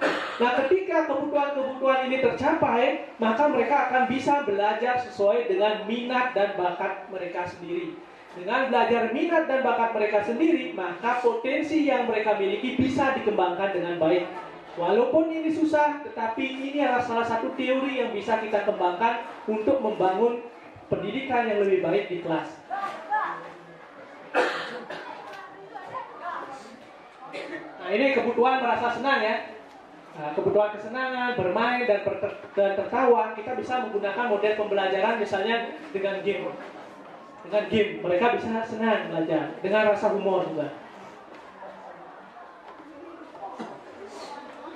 S5: Nah, ketika kebutuhan-kebutuhan ini tercapai, maka mereka akan bisa belajar sesuai dengan minat dan bakat mereka sendiri. Dengan belajar minat dan bakat mereka sendiri, maka potensi yang mereka miliki bisa dikembangkan dengan baik. Walaupun ini susah, tetapi ini adalah salah satu teori yang bisa kita kembangkan untuk membangun pendidikan yang lebih baik di kelas. Nah, ini kebutuhan merasa senang ya. Nah, kebutuhan kesenangan, bermain dan tertawa, kita bisa menggunakan model pembelajaran misalnya dengan game. Dengan game, mereka bisa senang belajar dengan rasa humor juga.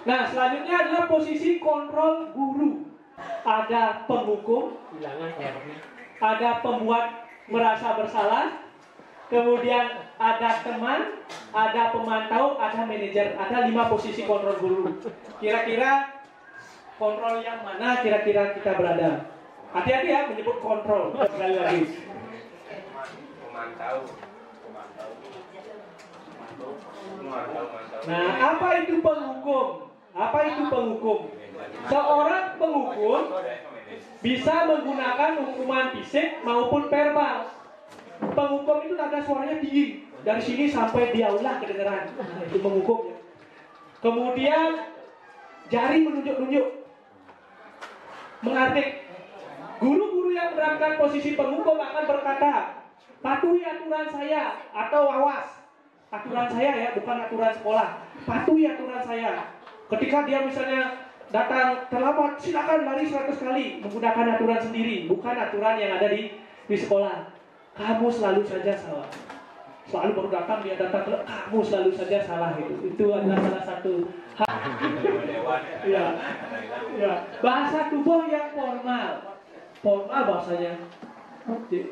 S5: Nah, selanjutnya adalah posisi kontrol guru. Ada penghukum, ada pembuat merasa bersalah, kemudian ada teman, ada pemantau, ada manajer. Ada 5 posisi kontrol guru. Kira-kira kontrol yang mana kira-kira kita berada? Hati-hati ya menyebut kontrol. Sekali lagi. Nah, apa itu penghukum? Apa itu penghukum? Seorang penghukum bisa menggunakan hukuman fisik maupun verbal. Penghukum itu nada suaranya tinggi, dari sini sampai di aula kedengeran. Nah, itu menghukum ya. Kemudian jari menunjuk-nunjuk, mengartik. Guru-guru yang menerapkan posisi penghukum akan berkata, patuhi aturan saya, atau awas. Aturan saya ya, bukan aturan sekolah. Patuhi aturan saya. Ketika dia misalnya datang terlambat, silakan lari 100 kali. Menggunakan aturan sendiri, bukan aturan yang ada di sekolah. Kamu selalu saja salah. Selalu baru datang, dia datang, kamu selalu saja salah. Itu adalah salah satu hal. Ya. Bahasa tubuh yang formal. Formal bahasanya.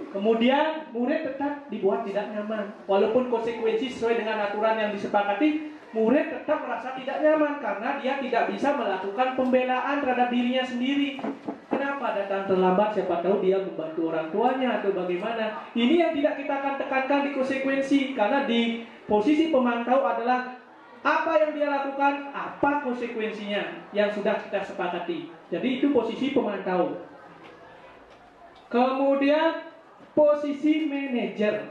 S5: Kemudian murid tetap dibuat tidak nyaman. Walaupun konsekuensi sesuai dengan aturan yang disepakati, murid tetap merasa tidak nyaman karena dia tidak bisa melakukan pembelaan terhadap dirinya sendiri. Kenapa datang terlambat? Siapa tahu dia membantu orang tuanya atau bagaimana. Ini yang tidak kita akan tekankan di konsekuensi, karena di posisi pemantau adalah apa yang dia lakukan, apa konsekuensinya yang sudah kita sepakati. Jadi itu posisi pemantau. Kemudian posisi manajer.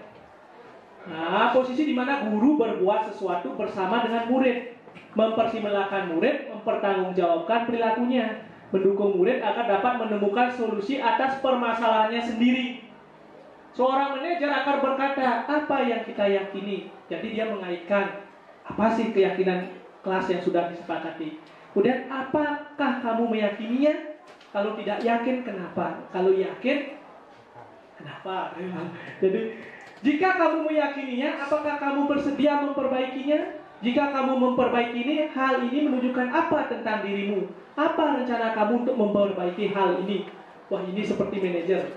S5: Nah, posisi di mana guru berbuat sesuatu bersama dengan murid, mempersilahkan murid mempertanggungjawabkan perilakunya, mendukung murid agar dapat menemukan solusi atas permasalahannya sendiri. Seorang manajer akan berkata, apa yang kita yakini? Jadi dia mengaitkan, apa sih keyakinan kelas yang sudah disepakati? Kemudian, apakah kamu meyakininya? Kalau tidak yakin, kenapa? Kalau yakin, kenapa? Jadi, jika kamu meyakininya, apakah kamu bersedia memperbaikinya? Jika kamu memperbaiki ini, hal ini menunjukkan apa tentang dirimu? Apa rencana kamu untuk memperbaiki hal ini? Wah, ini seperti manajer.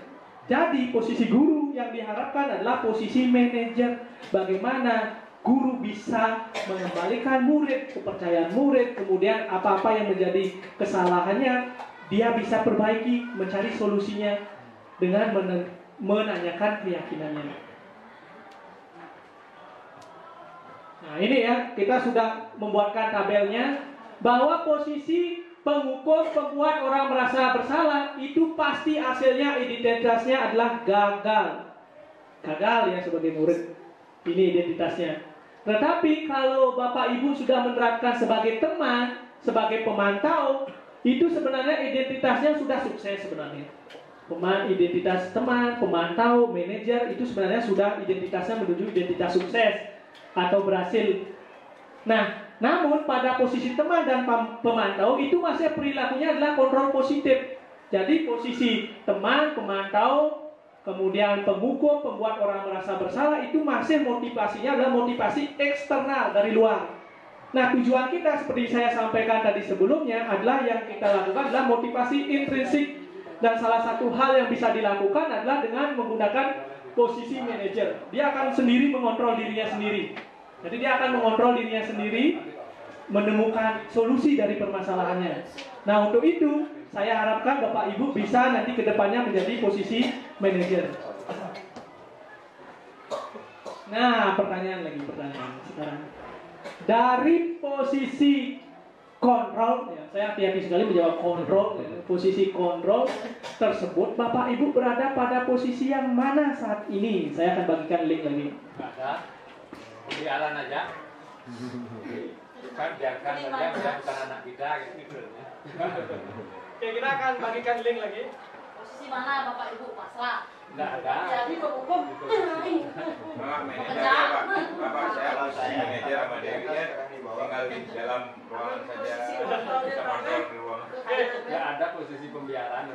S5: Jadi, posisi guru yang diharapkan adalah posisi manajer. Bagaimana guru bisa mengembalikan murid, kepercayaan murid, kemudian apa-apa yang menjadi kesalahannya, dia bisa perbaiki, mencari solusinya dengan menanyakan keyakinannya. Nah ini ya, kita sudah membuatkan tabelnya, bahwa posisi penghukum pembuat orang merasa bersalah itu pasti hasilnya identitasnya adalah gagal. Gagal ya sebagai murid, ini identitasnya. Tetapi kalau Bapak Ibu sudah menerapkan sebagai teman, sebagai pemantau, itu sebenarnya identitasnya sudah sukses sebenarnya. Identitas teman, pemantau, manajer itu sebenarnya sudah identitasnya menuju identitas sukses atau berhasil. Nah, namun pada posisi teman dan pemantau itu masih perilakunya adalah kontrol positif. Jadi posisi teman, pemantau, kemudian penghukum, pembuat orang merasa bersalah itu masih motivasinya adalah motivasi eksternal dari luar. Nah, tujuan kita seperti saya sampaikan tadi sebelumnya adalah yang kita lakukan adalah motivasi intrinsik. Dan salah satu hal yang bisa dilakukan adalah dengan menggunakan posisi manajer. Dia akan sendiri mengontrol dirinya sendiri. Jadi dia akan mengontrol dirinya sendiri, menemukan solusi dari permasalahannya. Nah, untuk itu saya harapkan Bapak Ibu bisa nanti ke depannya menjadi posisi manajer. Nah, pertanyaan sekarang. Dari posisi kontrol, ya, saya hati-hati sekali menjawab kontrol. Ya, posisi kontrol tersebut, Bapak Ibu berada pada posisi yang mana saat ini? Saya akan bagikan link lagi.
S2: Ada. Biaran aja. Kan biarkan saja, bukan anak kita gitu.
S5: Oke, kita akan bagikan link lagi.
S6: Posisi mana Bapak Ibu pasrah?
S2: Enggak ada.
S6: Jadi penghukum.
S4: Manajer ya, Pak. Bapak saya manajer sama Dewi ya, tinggal di dalam ruangan saja. Kita kontrol di ruangan.
S2: Enggak ada posisi pembiaran.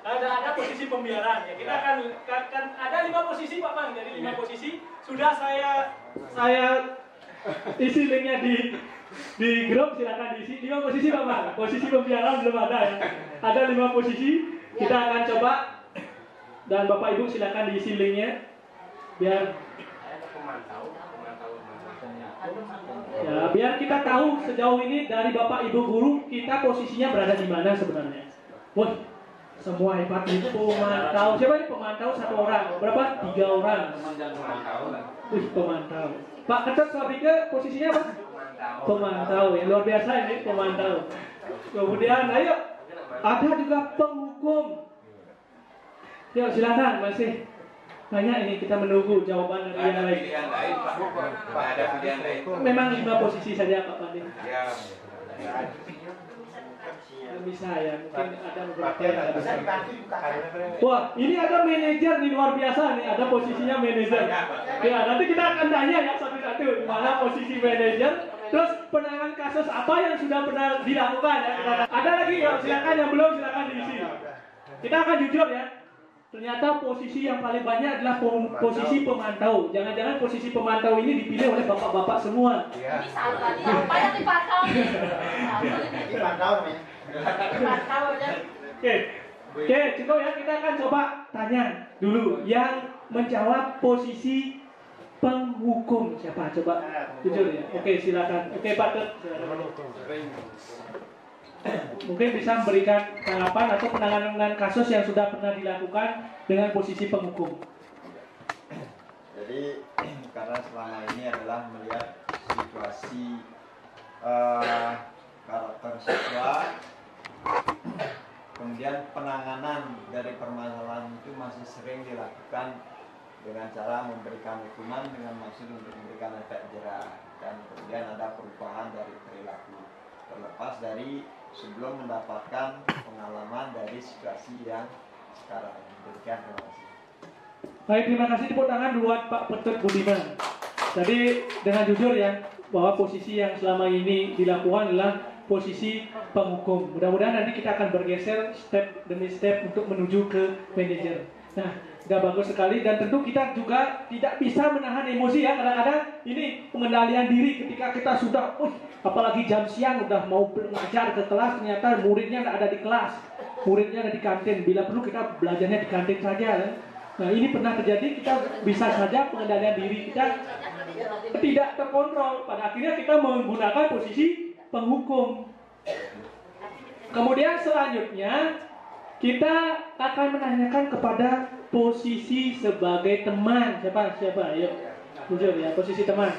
S5: Ada posisi pembiaran ya. Kita akan ada 5 posisi Pak Bang. Jadi 5 posisi sudah saya isi linknya di grup, silakan diisi. 5 posisi Pak Bang. Posisi pembiaran belum ada ya. Ada 5 posisi. Kita akan coba dan Bapak Ibu silakan diisi linknya biar ya, biar kita tahu sejauh ini dari Bapak Ibu guru kita posisinya berada di mana sebenarnya. Wah, semua hebat itu pemantau. Siapa ini pemantau 1 orang? Berapa? 3 orang. Pemantau. Pak Ketot Swabike posisinya apa? Pemantau ya, luar biasa ini pemantau. Kemudian ayo ada juga penghukum. Yuk silakan, masih banyak ini, kita menunggu jawaban dari yang lain.
S4: Pilihan lain Pak. Ada pilihan lain.
S5: Memang 5 posisi saja Pak Pandi.
S4: Ya.
S5: Bisa ya, mungkin ada beberapa
S3: Bisa
S5: yang bisa.
S3: dibantu bukan?
S5: Wah, ini ada manajer nih, luar biasa nih, ada posisinya manajer. Ya, nanti kita akan tanya ya satu-satu mana posisi manajer. Terus penanganan kasus apa yang sudah pernah dilakukan ya. Ada lagi ya, silakan yang belum silakan diisi. Kita akan jujur ya. Ternyata posisi yang paling banyak adalah posisi pemantau. Jangan-jangan posisi pemantau ini dipilih oleh bapak-bapak semua.
S6: Ini salah nih, apa yang dipantau nih?
S3: Ini pantau namanya.
S6: Dipantau aja.
S5: Oke, Oke, cukup ya, kita akan coba tanya dulu yang menjawab posisi penghukum siapa? Coba jujur ya. Oke, silakan. Oke, Pak Tet. Mungkin bisa memberikan tanggapan atau penanganan kasus yang sudah pernah dilakukan dengan posisi penghukum.
S7: Jadi karena selama ini adalah melihat situasi karakter siswa, kemudian penanganan dari permasalahan itu masih sering dilakukan dengan cara memberikan hukuman dengan maksud untuk memberikan efek jerah, dan kemudian ada perubahan dari perilaku terlepas dari sebelum mendapatkan pengalaman dari situasi yang sekarang. Demikian, terima kasih.
S5: Baik, terima kasih, tepuk tangan buat Pak Petut Budiman. Jadi dengan jujur ya, bahwa posisi yang selama ini dilakukan adalah posisi penghukum. Mudah-mudahan nanti kita akan bergeser step demi step untuk menuju ke manajer. Nah, sudah bagus sekali, dan tentu kita juga tidak bisa menahan emosi ya. Kadang-kadang ini pengendalian diri ketika kita sudah, apalagi jam siang udah mau belajar ke kelas, ternyata muridnya tidak ada di kelas, muridnya ada di kantin. Bila perlu kita belajarnya di kantin saja. Ya. Nah, ini pernah terjadi, kita bisa saja pengendalian diri kita tidak terkontrol. Pada akhirnya kita menggunakan posisi penghukum. Kemudian selanjutnya kita akan menanyakan kepada posisi sebagai teman. Siapa? Ayo, jujur ya, posisi teman.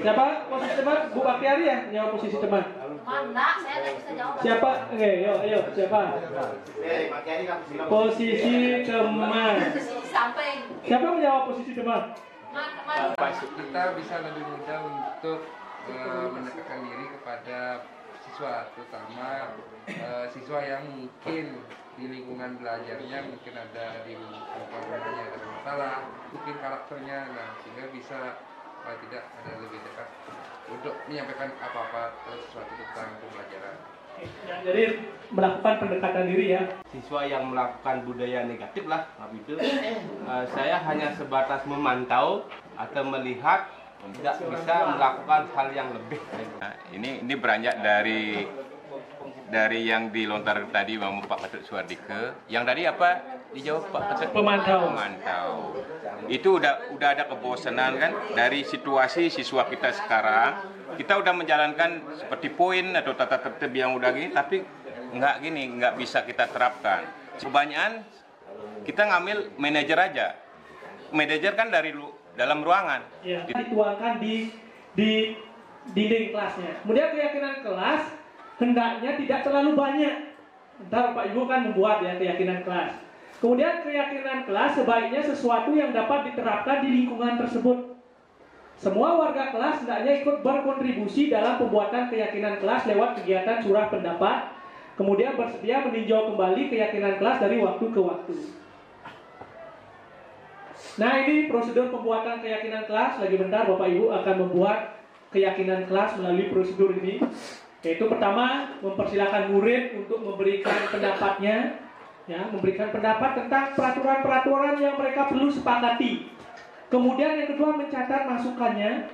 S5: Siapa posisi teman? Bu Baktiari ya, jawab posisi teman.
S6: Mana? Saya tidak bisa jawab.
S5: Siapa? Oke, ayo, siapa? Posisi teman.
S6: Samping.
S5: Siapa menjawab posisi teman?
S8: Kita bisa lebih mudah untuk mendekatkan diri kepada siswa, terutama siswa yang mungkin di lingkungan belajarnya mungkin ada di lingkungannya ada masalah, mungkin karakternya, nah sehingga bisa tidak ada lebih dekat untuk menyampaikan apa-apa sesuatu tentang pembelajaran.
S5: Ya, jadi melakukan pendekatan diri ya.
S2: Siswa yang melakukan budaya negatif lah, itu saya hanya sebatas memantau atau melihat, tidak bisa melakukan hal yang lebih.
S9: Nah, ini beranjak dari yang dilontarkan tadi sama Pak Ketut Suardike. Yang tadi apa dijawab Pak Ketut? Pemantau. Itu udah ada kebosanan kan dari situasi siswa kita sekarang. Kita udah menjalankan seperti poin atau tata tertib yang udah gini, tapi nggak bisa kita terapkan. Kebanyakan kita ngambil manajer aja. Manajer kan dari dalam ruangan.
S5: Ya, dituangkan di dinding kelasnya. Kemudian keyakinan kelas hendaknya tidak terlalu banyak. Ntar Pak Ibu kan membuat ya keyakinan kelas. Kemudian keyakinan kelas sebaiknya sesuatu yang dapat diterapkan di lingkungan tersebut. Semua warga kelas hendaknya ikut berkontribusi dalam pembuatan keyakinan kelas lewat kegiatan curah pendapat. Kemudian bersedia meninjau kembali keyakinan kelas dari waktu ke waktu. Nah, ini prosedur pembuatan keyakinan kelas. Lagi bentar Bapak Ibu akan membuat keyakinan kelas melalui prosedur ini. Yaitu pertama, mempersilahkan murid untuk memberikan pendapatnya, ya, memberikan pendapat tentang peraturan-peraturan yang mereka perlu sepakati. Kemudian yang kedua, mencatat masukannya.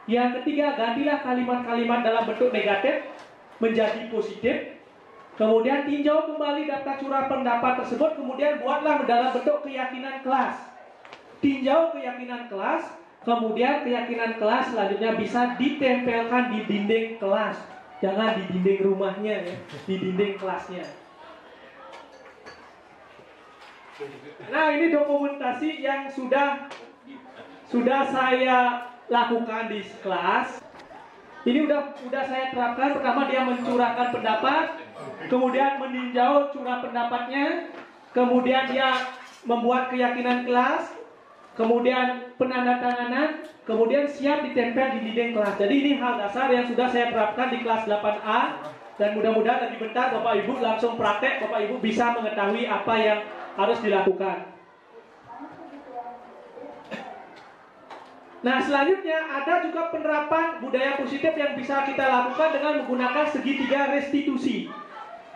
S5: Yang ketiga, gantilah kalimat-kalimat dalam bentuk negatif menjadi positif. Kemudian tinjau kembali daftar curah pendapat tersebut. Kemudian buatlah dalam bentuk keyakinan kelas. Tinjau keyakinan kelas. Kemudian keyakinan kelas selanjutnya bisa ditempelkan di dinding kelas. Jangan di dinding rumahnya ya, di dinding kelasnya. Nah, ini dokumentasi yang sudah saya lakukan di kelas. Ini udah saya terapkan. Pertama, dia mencurahkan pendapat, kemudian meninjau curah pendapatnya, kemudian dia membuat keyakinan kelas, kemudian penandatanganan, kemudian siap ditempel di dinding kelas. Jadi ini hal dasar yang sudah saya terapkan di kelas 8A, dan mudah-mudahan lagi bentar Bapak Ibu langsung praktek, Bapak Ibu bisa mengetahui apa yang harus dilakukan. Nah, selanjutnya ada juga penerapan budaya positif yang bisa kita lakukan dengan menggunakan segitiga restitusi.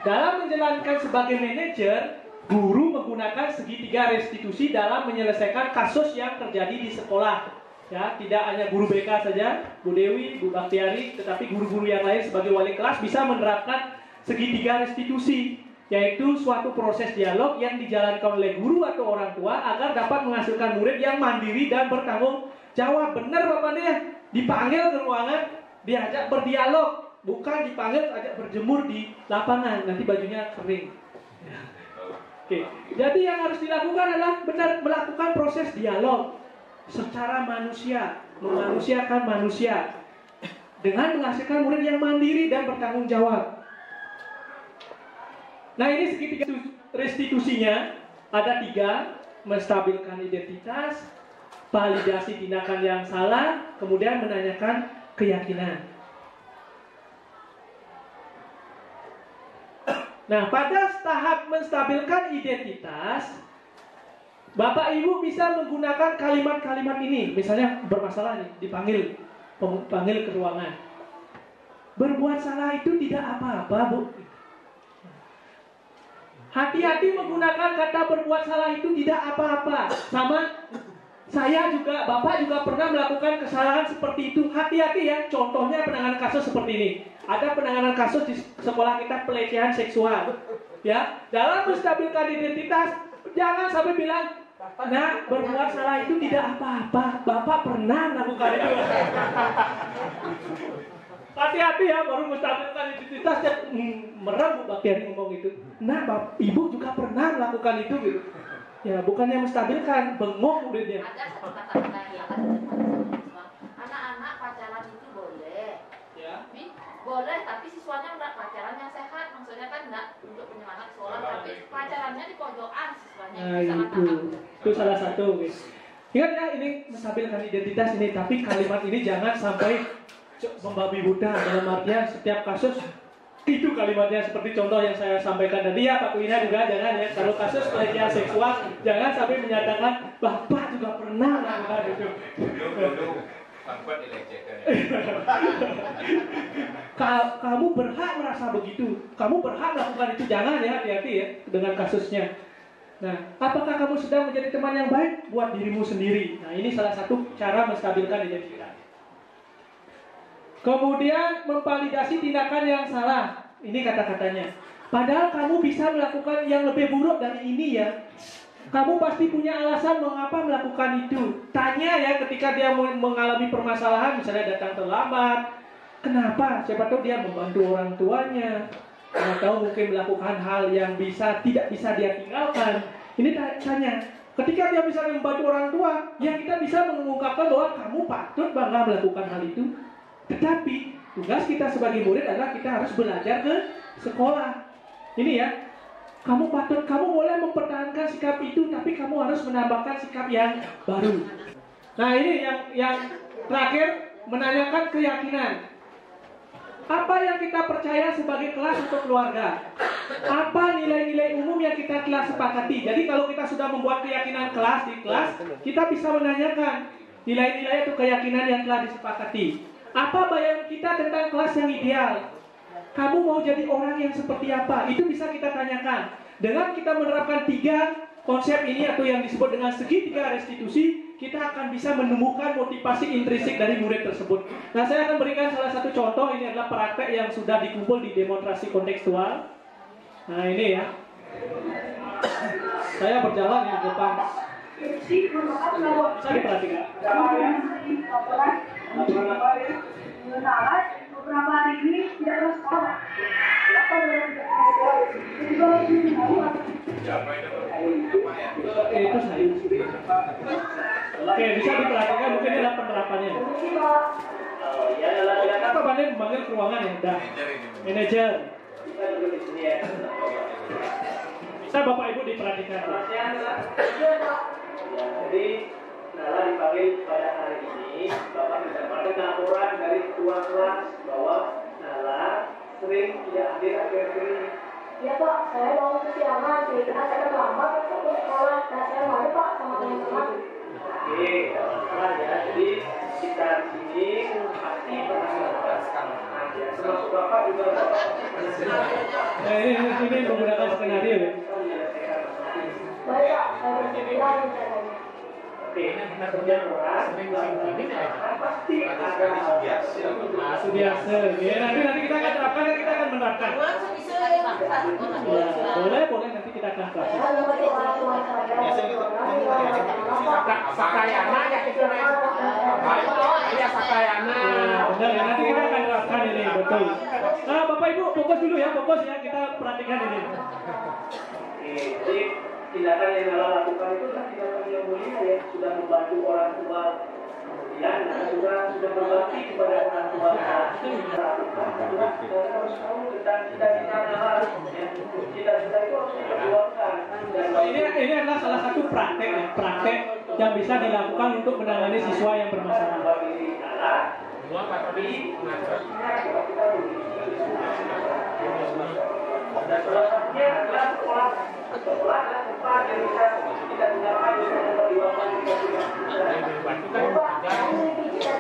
S5: Dalam menjalankan sebagai manajer, guru menggunakan segitiga restitusi dalam menyelesaikan kasus yang terjadi di sekolah. Ya, tidak hanya guru BK saja, Bu Dewi, Bu Baktiari, tetapi guru-guru yang lain sebagai wali kelas bisa menerapkan segitiga restitusi. yaitu suatu proses dialog yang dijalankan oleh guru atau orang tua agar dapat menghasilkan murid yang mandiri dan bertanggung jawab. Benar Bapaknya, dipanggil ke ruangan, diajak berdialog, bukan dipanggil ajak berjemur di lapangan, nanti bajunya kering. Oke, jadi yang harus dilakukan adalah benar melakukan proses dialog secara manusia, memanusiakan manusia dengan menghasilkan murid yang mandiri dan bertanggung jawab. Nah, ini segitiga restitusinya ada 3: menstabilkan identitas, validasi tindakan yang salah, kemudian menanyakan keyakinan. Nah, pada tahap menstabilkan identitas, Bapak Ibu bisa menggunakan kalimat-kalimat ini. Misalnya bermasalah nih, dipanggil ke ruangan. Berbuat salah itu tidak apa-apa, Bu. Hati-hati menggunakan kata berbuat salah itu tidak apa-apa. Sama saya juga, Bapak juga pernah melakukan kesalahan seperti itu. Hati-hati ya. Contohnya penanganan kasus seperti ini. Ada penanganan kasus di sekolah kita pelecehan seksual. Ya, dalam menstabilkan identitas, jangan sampai bilang, nah, berbuat salah itu tidak apa-apa. Bapak pernah melakukan itu. Hati-hati ya, baru menstabilkan identitas merem Bapak yang ngomong itu. Nah, Ibu juga pernah melakukan itu gitu. Ya, bukannya menstabilkan, bengong muridnya.
S6: Ada satu kata-kata yang ada di anak-anak pacaran itu boleh.
S5: Ya.
S6: Boleh, tapi siswanya enggak pacaran yang sehat. Maksudnya kan enggak untuk penyemangat sekolah, tapi pacarannya di pojokan siswanya.
S5: Nah, itu salah satu. Gitu. Ingat ya, ini menstabilkan identitas ini, tapi kalimat ini jangan sampai membabi buta, dalam artian setiap kasus itu kalimatnya seperti contoh yang saya sampaikan tadi ya Pak Wina juga jangan ya, kalau kasus pelecehan seksual jangan sampai menyatakan Bapak juga pernah melakukan itu. Kamu berhak merasa begitu, kamu berhak melakukan itu, jangan ya, hati-hati ya dengan kasusnya. Nah, apakah kamu sedang menjadi teman yang baik buat dirimu sendiri? Nah, ini salah satu cara menstabilkan identitas. Kemudian memvalidasi tindakan yang salah. Ini kata-katanya. Padahal kamu bisa melakukan yang lebih buruk dari ini ya. Kamu pasti punya alasan mengapa melakukan itu. Tanya ya ketika dia mengalami permasalahan, misalnya datang terlambat. Kenapa? Siapa tahu dia membantu orang tuanya. Atau mungkin melakukan hal yang tidak bisa dia tinggalkan. Ini tanya. Ketika dia bisa membantu orang tua, ya kita bisa mengungkapkan bahwa kamu patut bangga melakukan hal itu. Tetapi tugas kita sebagai murid adalah kita harus belajar ke sekolah. Ini ya, kamu boleh mempertahankan sikap itu, tapi kamu harus menambahkan sikap yang baru. Nah ini yang terakhir, menanyakan keyakinan. Apa yang kita percaya sebagai kelas untuk keluarga? Apa nilai-nilai umum yang kita telah sepakati? Jadi kalau kita sudah membuat keyakinan kelas di kelas, kita bisa menanyakan nilai-nilai atau keyakinan yang telah disepakati. Apa bayangan kita tentang kelas yang ideal? Kamu mau jadi orang yang seperti apa? Itu bisa kita tanyakan. Dengan kita menerapkan 3 konsep ini atau yang disebut dengan segitiga restitusi, kita akan bisa menemukan motivasi intrinsik dari murid tersebut. Nah, saya akan berikan salah satu contoh. Ini adalah praktek yang sudah dikumpul di demonstrasi kontekstual. Nah, ini ya. Saya berjalan di depan. Bisa diperhatikan.
S10: Beberapa hari ini tidak ada sekolah.
S5: Itu saya. Oke, bisa diperhatikan mungkin adalah penerapannya. Apa panggil memanggil ke ruangan ya? Udah. Manajer. Bisa Bapak Ibu diperhatikan. Jadi Nala dipanggil pada hari ini, Bapak mendapatkan laporan dari ketua kelas bahwa Nala sering tidak hadir akhir-akhir ini.
S10: Ya Pak, saya mau kesiangan sehingga saya terlambat ke sekolah dan saya malu Pak sama teman-teman.
S5: Oke, salah ya. Jadi kita di sini pasti pernah mendapatkan. Termasuk Bapak juga. Nah, ini menggunakan skenario ya.
S10: Baik Pak, saya bersedia menjaganya.
S5: Oke, kita kerja keras. Pasti ada Subiasa. Ya, nanti kita akan terapkan dan kita akan menerapkan. Boleh nanti kita akan praktek.
S3: Sakayana ya istilahnya. Iya sakayana.
S5: Benar ya, nanti kita akan terapkan ini, betul. Nah, Bapak Ibu fokus dulu ya, fokus ya, kita perhatikan ini. Jadi tindakan yang Nala lakukan itu adalah tindakan yang mulia ya, sudah membantu orang tua, kemudian juga sudah berbakti kepada orang tua. Kita harus tahu tentang cita-cita Nala, cita-cita itu harus diperjuangkan. Dan ini adalah salah satu praktek ya, praktek yang bisa dilakukan untuk menangani siswa yang bermasalah. Dan salah satunya adalah sekolah adalah tempat yang bisa kita gunakan untuk memperjuangkan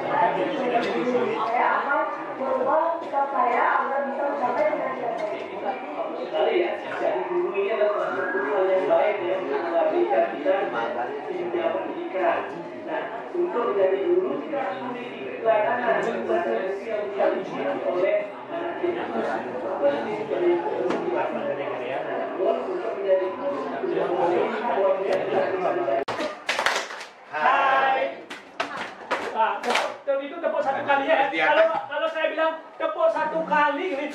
S10: saya akan berubah sikap saya agar bisa mencapai cita-cita
S5: sekali ya, jadi guru ini adalah salah satu hal yang baik ya untuk mengabdikan kita di dunia pendidikan. Nah, untuk menjadi guru kita harus memiliki keteladanan dan kompetensi yang bisa dibuat oleh anak didik. Seperti menjadi guru di mana negara. Untuk menjadi guru sudah memiliki kualitas. Hai. Nah, itu tepuk satu kali ya. Kalau saya bilang tepuk satu kali gini.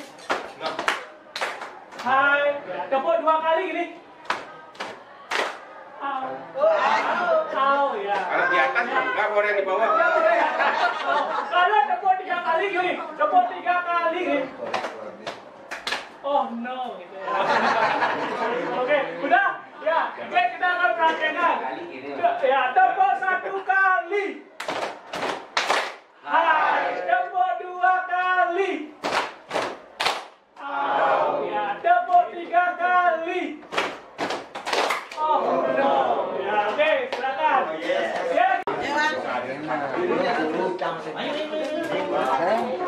S5: Hai, tepuk dua kali gini. Au ya.
S9: Kalau di atas enggak, kalau yang di bawah.
S5: Kalau tepuk tiga kali gini, tepuk tiga kali gini. Oh no, gitu ya. Oke, udah? Ya, oke kita akan praktekkan. Ya, tepuk satu kali. Hai, tepuk dua kali. Au ya, tepuk tiga kali. Oh no, ya oke, silakan. Ya.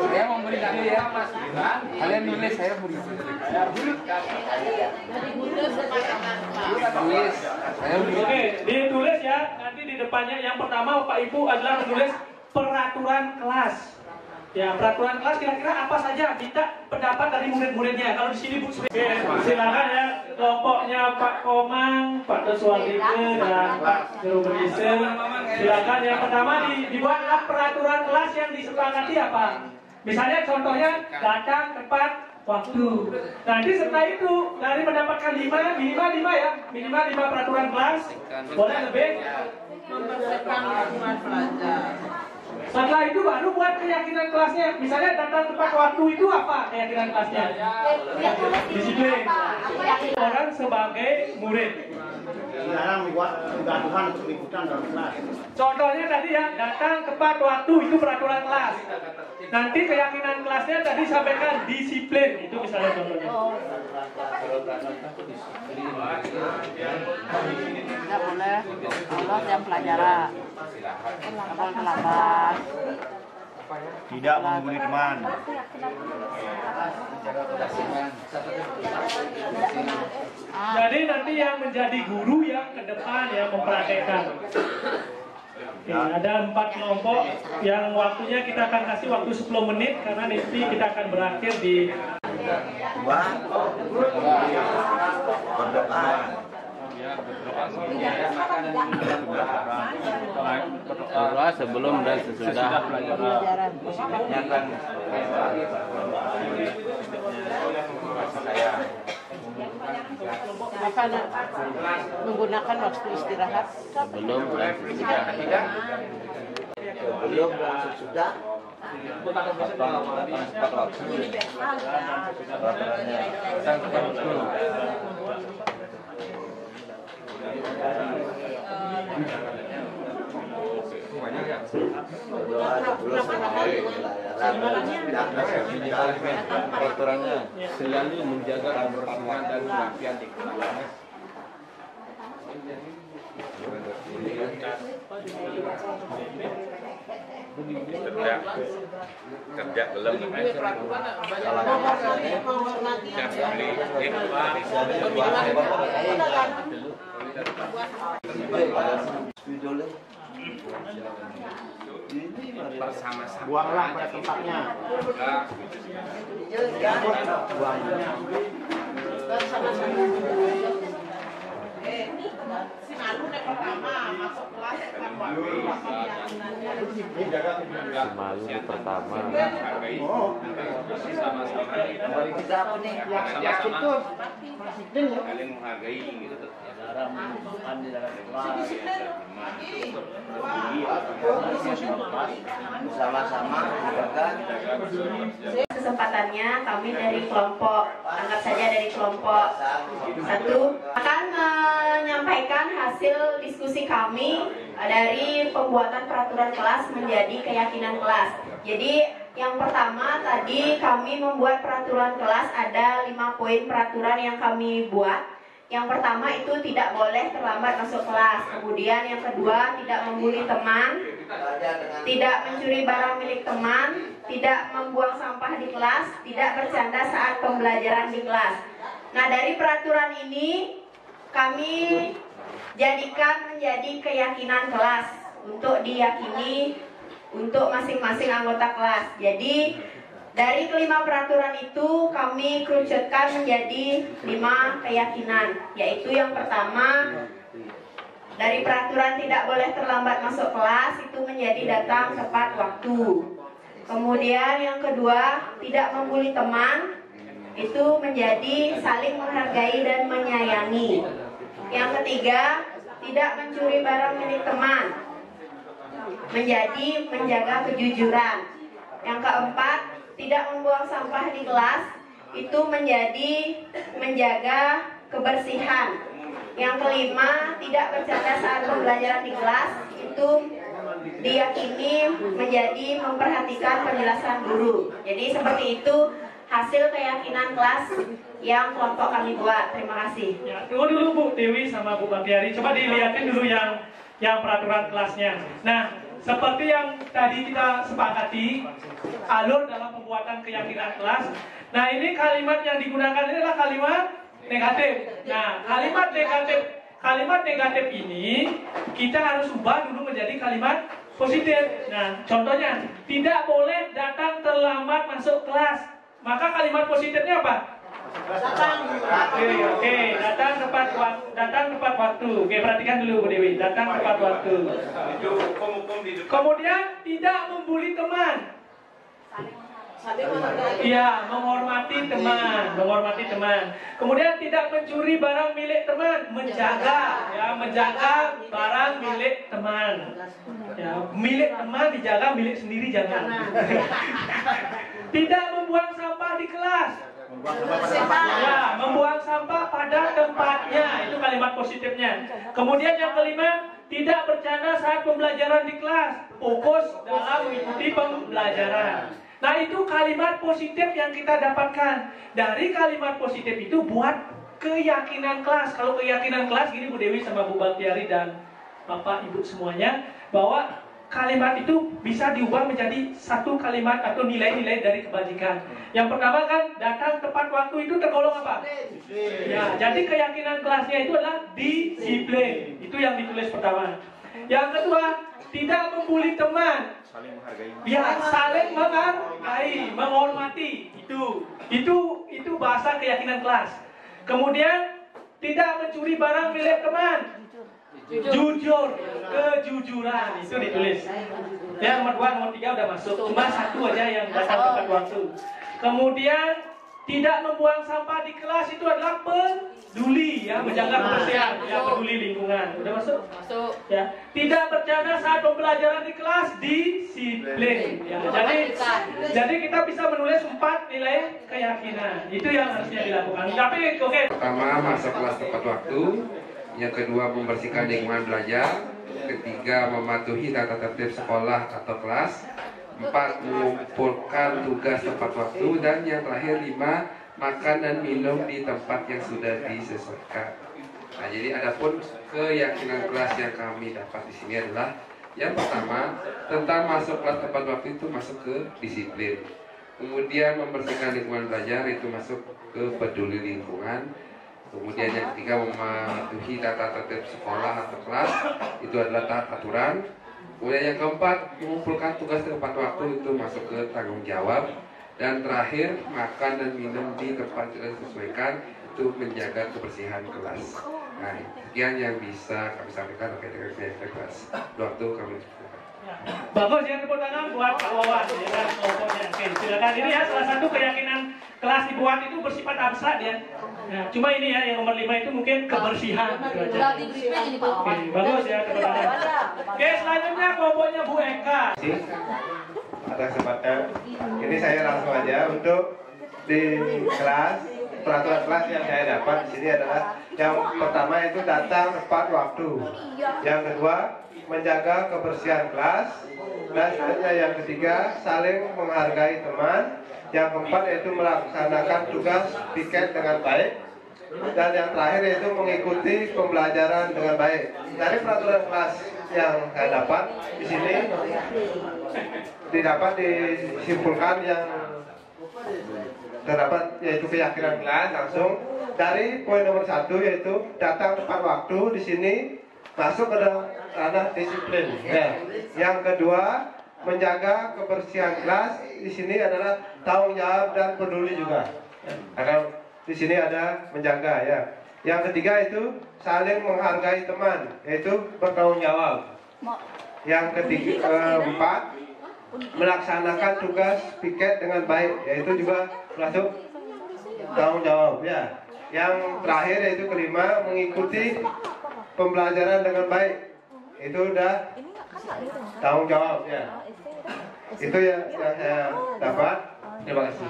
S8: Saya mau berikan ya Mas. Kalian nulis, saya beri. Tulis. Saya beri.
S5: Oke, ditulis ya. Nanti di depannya yang pertama Bapak Ibu adalah menulis peraturan kelas. Ya, peraturan kelas kira-kira apa saja? Kita pendapat dari murid-muridnya. Kalau di sini Bu, silakan ya. Kelompoknya Pak Komang, Pak Deswardike dan Pak Gerumeniser. Silakan yang pertama dibuatlah peraturan kelas yang disepakati apa? Misalnya contohnya datang tepat waktu. Nanti setelah itu dari mendapatkan minimal 5 ya, minimal 5 peraturan kelas. Boleh lebih?
S11: Mempersiapkan lingkungan belajar.
S5: Setelah itu baru buat keyakinan kelasnya. Misalnya datang tepat waktu itu apa keyakinan kelasnya? Disiplin. Orang sebagai murid.
S3: Dilarang membuat kegaduhan untuk ikutan dalam kelas.
S5: Contohnya tadi ya, datang tepat waktu itu peraturan kelas. Nanti keyakinan kelasnya tadi sampaikan disiplin, itu misalnya contohnya.
S11: Tidak boleh bolos jam pelajaran. Tidak boleh terlambat.
S3: Tidak menghubungi teman.
S5: Jadi nanti yang menjadi guru yang ke depan yang mempraktekkan. Oke, ada 4 kelompok yang waktunya kita akan kasih waktu 10 menit karena nanti kita akan berakhir di
S2: berdoa sebelum dan sesudah pelajaran.
S11: Akan menggunakan waktu istirahat
S2: Sebelum dan sesudah.
S7: Sebelum dan sesudah.
S2: Peraturannya selalu menjaga kebersihan dan kerapian di kelas. Kerja belum
S3: Bersama-sama. Buanglah pada tempatnya. Buangnya.
S11: Si Malu yang pertama masuk kelas
S12: Malu yang pertama.
S3: Kita apa nih?
S2: Saling menghargai gitu.
S3: Makan di dalam kelas. Bersama-sama menjaga.
S10: Kesempatannya kami dari kelompok, anggap saja dari kelompok 1 akan menyampaikan hasil diskusi kami dari pembuatan peraturan kelas menjadi keyakinan kelas. Jadi yang pertama tadi kami membuat peraturan kelas, ada 5 poin peraturan yang kami buat. Yang pertama itu tidak boleh terlambat masuk kelas. Kemudian yang kedua, tidak membuli teman, tidak mencuri barang milik teman, tidak membuang sampah di kelas, tidak bercanda saat pembelajaran di kelas. Nah, dari peraturan ini kami jadikan menjadi keyakinan kelas untuk diyakini untuk masing-masing anggota kelas. Jadi dari kelima peraturan itu kami kerucutkan menjadi 5 keyakinan, yaitu yang pertama, dari peraturan tidak boleh terlambat masuk kelas itu menjadi datang tepat waktu. Kemudian yang kedua, tidak membuli teman itu menjadi saling menghargai dan menyayangi. Yang ketiga, tidak mencuri barang milik teman menjadi menjaga kejujuran. Yang keempat, tidak membuang sampah di kelas itu menjadi menjaga kebersihan. Yang kelima, tidak bercanda saat pembelajaran di kelas itu diyakini menjadi memperhatikan penjelasan guru. Jadi seperti itu hasil keyakinan kelas yang kelompok kami buat. Terima kasih.
S1: Ya, tunggu dulu Bu Dewi sama Bu Baktiari. Coba dilihatin dulu yang peraturan kelasnya. Nah, seperti yang tadi kita sepakati, alur dalam pembuatan keyakinan kelas. Nah, ini kalimat yang digunakan ini adalah kalimat negatif. Nah, kalimat negatif ini kita harus ubah dulu menjadi kalimat positif. Nah, contohnya, tidak boleh datang terlambat masuk kelas. Maka kalimat positifnya apa? Oke, datang tepat waktu. Oke, perhatikan dulu Bu Dewi, datang tepat waktu. Kemudian tidak membuli teman. Iya, menghormati teman. Kemudian tidak mencuri barang milik teman, menjaga barang milik teman. Ya, milik teman dijaga, milik sendiri jangan. Tidak membuang sampah di kelas. Ya, membuang sampah pada tempatnya, itu kalimat positifnya. Kemudian yang kelima, tidak bercanda saat pembelajaran di kelas, fokus dalam mengikuti pembelajaran. Nah, itu kalimat positif yang kita dapatkan. Dari kalimat positif itu buat keyakinan kelas. Kalau keyakinan kelas gini Bu Dewi sama Bu Baktiari dan Bapak Ibu semuanya, bahwa kalimat itu bisa diubah menjadi satu kalimat atau nilai-nilai dari kebajikan. Yang pertama kan, datang tepat waktu itu tergolong apa? Ya, jadi keyakinan kelasnya itu adalah disiplin. Itu yang ditulis pertama. Yang kedua, tidak membuli teman. Ya, saling menghargai, menghormati. Itu bahasa keyakinan kelas. Kemudian tidak mencuri barang milik teman. Jujur, kejujuran itu ditulis. Yang nomor 2, nomor 3 udah masuk. Cuma satu aja yang datang tepat waktu. Kemudian tidak membuang sampah di kelas itu adalah peduli, ya, menjaga kebersihan, ya, peduli lingkungan. Udah masuk? Masuk. Ya. Tidak bercanda saat pembelajaran di kelas, disiplin. Ya. Jadi kita bisa menulis 4 nilai keyakinan. Itu yang harusnya dilakukan. Tapi oke.
S8: Pertama, masuk kelas tepat waktu. Yang kedua, membersihkan lingkungan belajar. Ketiga, mematuhi tata tertib sekolah atau kelas. 4, mengumpulkan tugas tepat waktu. Dan yang terakhir 5, makan dan minum di tempat yang sudah disesuaikan. Nah, jadi adapun keyakinan kelas yang kami dapat di sini adalah yang pertama, tentang masuk kelas tepat waktu itu masuk ke disiplin. Kemudian membersihkan lingkungan belajar itu masuk ke peduli lingkungan. Kemudian yang ketiga, mematuhi tata tertib sekolah atau kelas, itu adalah taat aturan. Kemudian yang keempat, mengumpulkan tugas tepat waktu itu masuk ke tanggung jawab. Dan terakhir, makan dan minum di tempat yang disesuaikan untuk menjaga kebersihan kelas. Nah, sekian yang bisa kami sampaikan terkait dengan kegiatan kelas. Waktu kami cukupkan.
S1: Bagus ya, tepuk tangan buat Pak Wawan ya kan, kelompoknya. Oke, silakan. Ini ya salah satu keyakinan kelas dibuat itu bersifat abstrak ya. Nah, cuma ini ya yang nomor 5 itu mungkin kebersihan gitu aja. Oke, bagus ya, tepuk tangan. Oke, selanjutnya kelompoknya Bu Eka.
S13: Atas kesempatan ini saya langsung aja untuk di kelas, peraturan kelas yang saya dapat di sini adalah yang pertama itu datang tepat waktu, yang kedua menjaga kebersihan kelas, dan selanjutnya yang ketiga saling menghargai teman, yang keempat yaitu melaksanakan tugas piket dengan baik, dan yang terakhir yaitu mengikuti pembelajaran dengan baik. Dari peraturan kelas yang saya dapat di sini didapat disimpulkan yang terdapat yaitu keyakinan kelas langsung dari poin nomor 1 yaitu datang tepat waktu. Di sini masuk ke ranah disiplin. Ya. Yang kedua menjaga kebersihan kelas, di sini adalah tanggung jawab dan peduli juga. Karena di sini ada menjaga ya. Yang ketiga itu saling menghargai teman, yaitu bertanggung jawab. Yang ketiga keempat melaksanakan tugas piket dengan baik, yaitu juga masuk tanggung jawab ya. Yang terakhir yaitu kelima mengikuti pembelajaran dengan baik, itu udah tanggung jawab ya. Itu yang saya dapat. Terima kasih.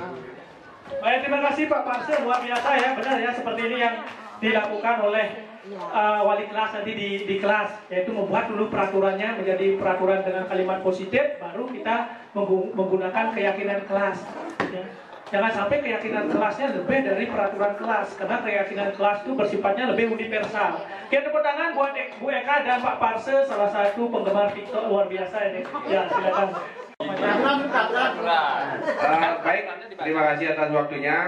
S1: Baik, terima kasih Pak Parse, luar biasa ya, benar ya, seperti ini yang dilakukan oleh wali kelas nanti di kelas, yaitu membuat dulu peraturannya menjadi peraturan dengan kalimat positif, baru kita menggunakan keyakinan kelas ya. Jangan sampai keyakinan kelasnya lebih dari peraturan kelas, karena keyakinan kelas itu bersifatnya lebih universal. Oke, tepuk tangan buat Bu Eka dan Pak Parse, salah satu penggemar TikTok luar biasa ini. Ya, silakan.
S2: Baik, terima kasih atas waktunya.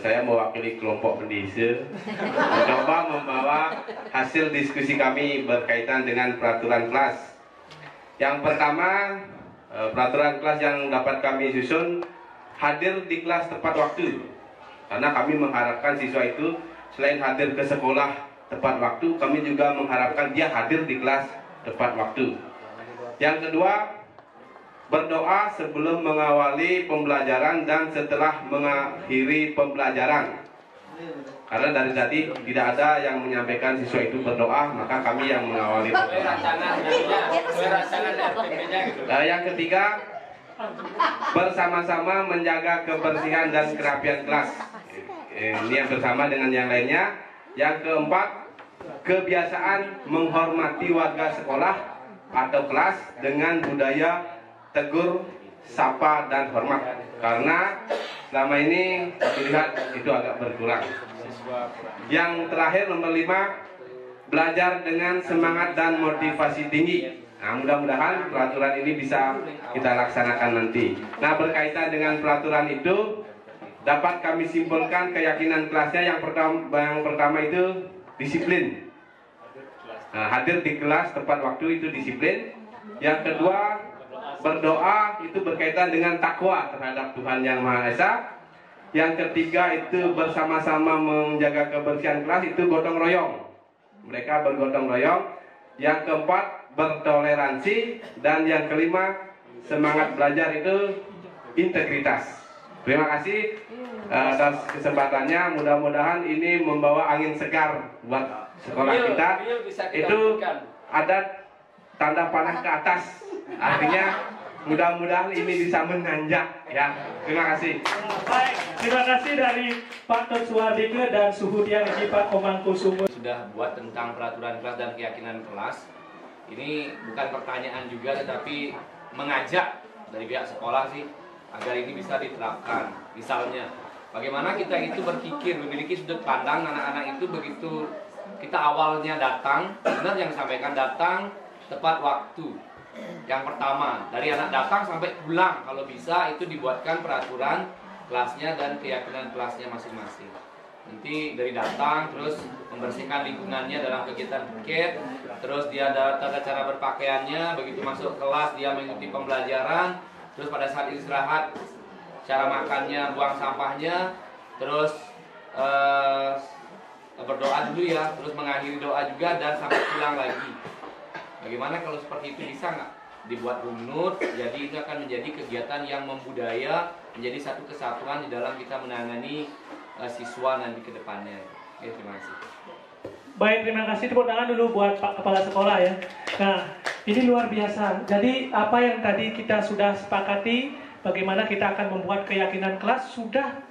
S2: Saya mewakili kelompok pendisi mencoba membawa hasil diskusi kami berkaitan dengan peraturan kelas. Yang pertama, peraturan kelas yang dapat kami susun hadir di kelas tepat waktu, karena kami mengharapkan siswa itu selain hadir ke sekolah tepat waktu, kami juga mengharapkan dia hadir di kelas tepat waktu. Yang kedua, berdoa sebelum mengawali pembelajaran dan setelah mengakhiri pembelajaran. Karena dari tadi tidak ada yang menyampaikan siswa itu berdoa, maka kami yang mengawali. Yang ketiga, bersama-sama menjaga kebersihan dan kerapian kelas. Ini yang bersama dengan yang lainnya. Yang keempat, kebiasaan menghormati warga sekolah atau kelas dengan budaya tegur, sapa, dan hormat. Karena selama ini terlihat itu agak berkurang. Yang terakhir nomor 5, belajar dengan semangat dan motivasi tinggi. Nah, mudah-mudahan peraturan ini bisa kita laksanakan nanti. Nah, berkaitan dengan peraturan itu dapat kami simpulkan keyakinan kelasnya. Yang pertama itu disiplin. Nah, hadir di kelas tepat waktu itu disiplin. Yang kedua, berdoa itu berkaitan dengan takwa terhadap Tuhan Yang Maha Esa. Yang ketiga itu bersama-sama menjaga kebersihan kelas, itu gotong royong. Mereka bergotong royong. Yang keempat, bertoleransi. Dan yang kelima, semangat belajar itu integritas. Terima kasih atas kesempatannya. Mudah-mudahan ini membawa angin segar buat sekolah kita. Itu ada tanda panah ke atas. Artinya mudah-mudahan ini bisa menanjak ya. Terima kasih.
S1: Baik, terima kasih dari Pak Dr. Suwardike dan Suhudian Pak Komangkusumo.
S14: Sudah buat tentang peraturan kelas dan keyakinan kelas. Ini bukan pertanyaan juga, tetapi mengajak dari pihak sekolah sih agar ini bisa diterapkan. Misalnya, bagaimana kita itu berpikir, memiliki sudut pandang anak-anak itu begitu kita awalnya datang, benar yang disampaikan, datang tepat waktu. Yang pertama, dari anak datang sampai pulang, kalau bisa itu dibuatkan peraturan kelasnya dan keyakinan kelasnya masing-masing. Nanti dari datang, terus membersihkan lingkungannya dalam kegiatan piket, terus dia ada tata cara berpakaiannya, begitu masuk kelas dia mengikuti pembelajaran, terus pada saat istirahat cara makannya, buang sampahnya, terus berdoa dulu ya, terus mengakhiri doa juga dan sampai pulang lagi. Bagaimana kalau seperti itu, bisa nggak dibuat runut? Jadi itu akan menjadi kegiatan yang membudaya, menjadi satu kesatuan di dalam kita menangani siswa nanti ke depannya. Oke, terima kasih.
S1: Baik, terima kasih. Tepuk tangan dulu buat Pak Kepala Sekolah ya. Nah, ini luar biasa. Jadi apa yang tadi kita sudah sepakati, bagaimana kita akan membuat keyakinan kelas, sudah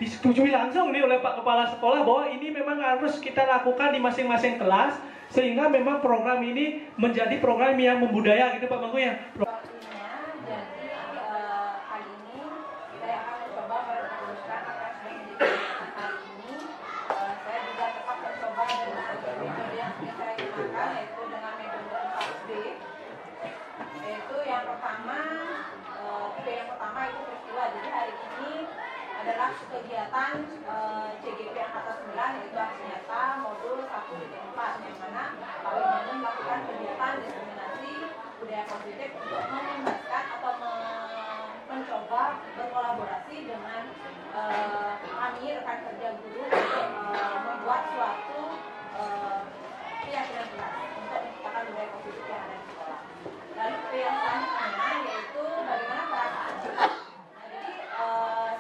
S1: disetujui langsung nih oleh Pak Kepala Sekolah bahwa ini memang harus kita lakukan di masing-masing kelas, sehingga memang program ini menjadi program yang membudaya gitu Pak Mangku ya.
S15: Adalah kegiatan CGP Angkatan 9, yaitu aksi nyata modul 1.4, yang mana Pak Widodo melakukan kegiatan diseminasi budaya positif untuk membebaskan atau mencoba berkolaborasi dengan kami rekan kerja guru untuk membuat suatu keyakinan kelas untuk menciptakan budaya positif yang ada di sekolah. Lalu yang selanjutnya yaitu bagaimana perasaan.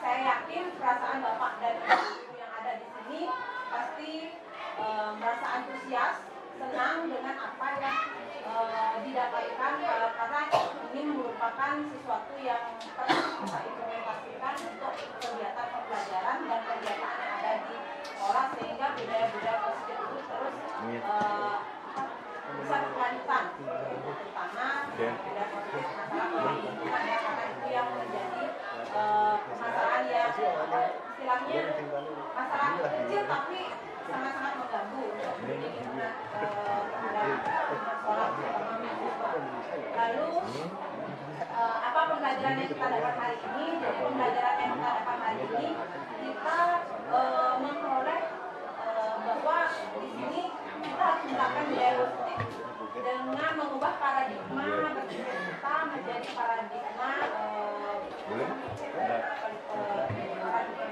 S15: Saya yakin perasaan Bapak dan Ibu yang ada di sini pasti merasa antusias, senang dengan apa yang didapatkan, karena ini merupakan sesuatu yang perlu kita implementasikan untuk kegiatan pembelajaran dan kegiatan yang ada di sekolah, sehingga budaya-budaya positif itu terus bisa berkelanjutan, terutama budaya positif masalah lingkungan ya, karena itu yang menjadi permasalahan yang istilahnya masalah kecil tapi sangat-sangat mengganggu untuk sekolah terutama mahasiswa. Lalu apa pembelajaran yang kita dapat hari ini? Jadi pembelajaran yang kita dapat hari ini kita memperoleh bahwa di sini kita harus menerapkan budaya positif dengan mengubah paradigma berpikir kita menjadi paradigma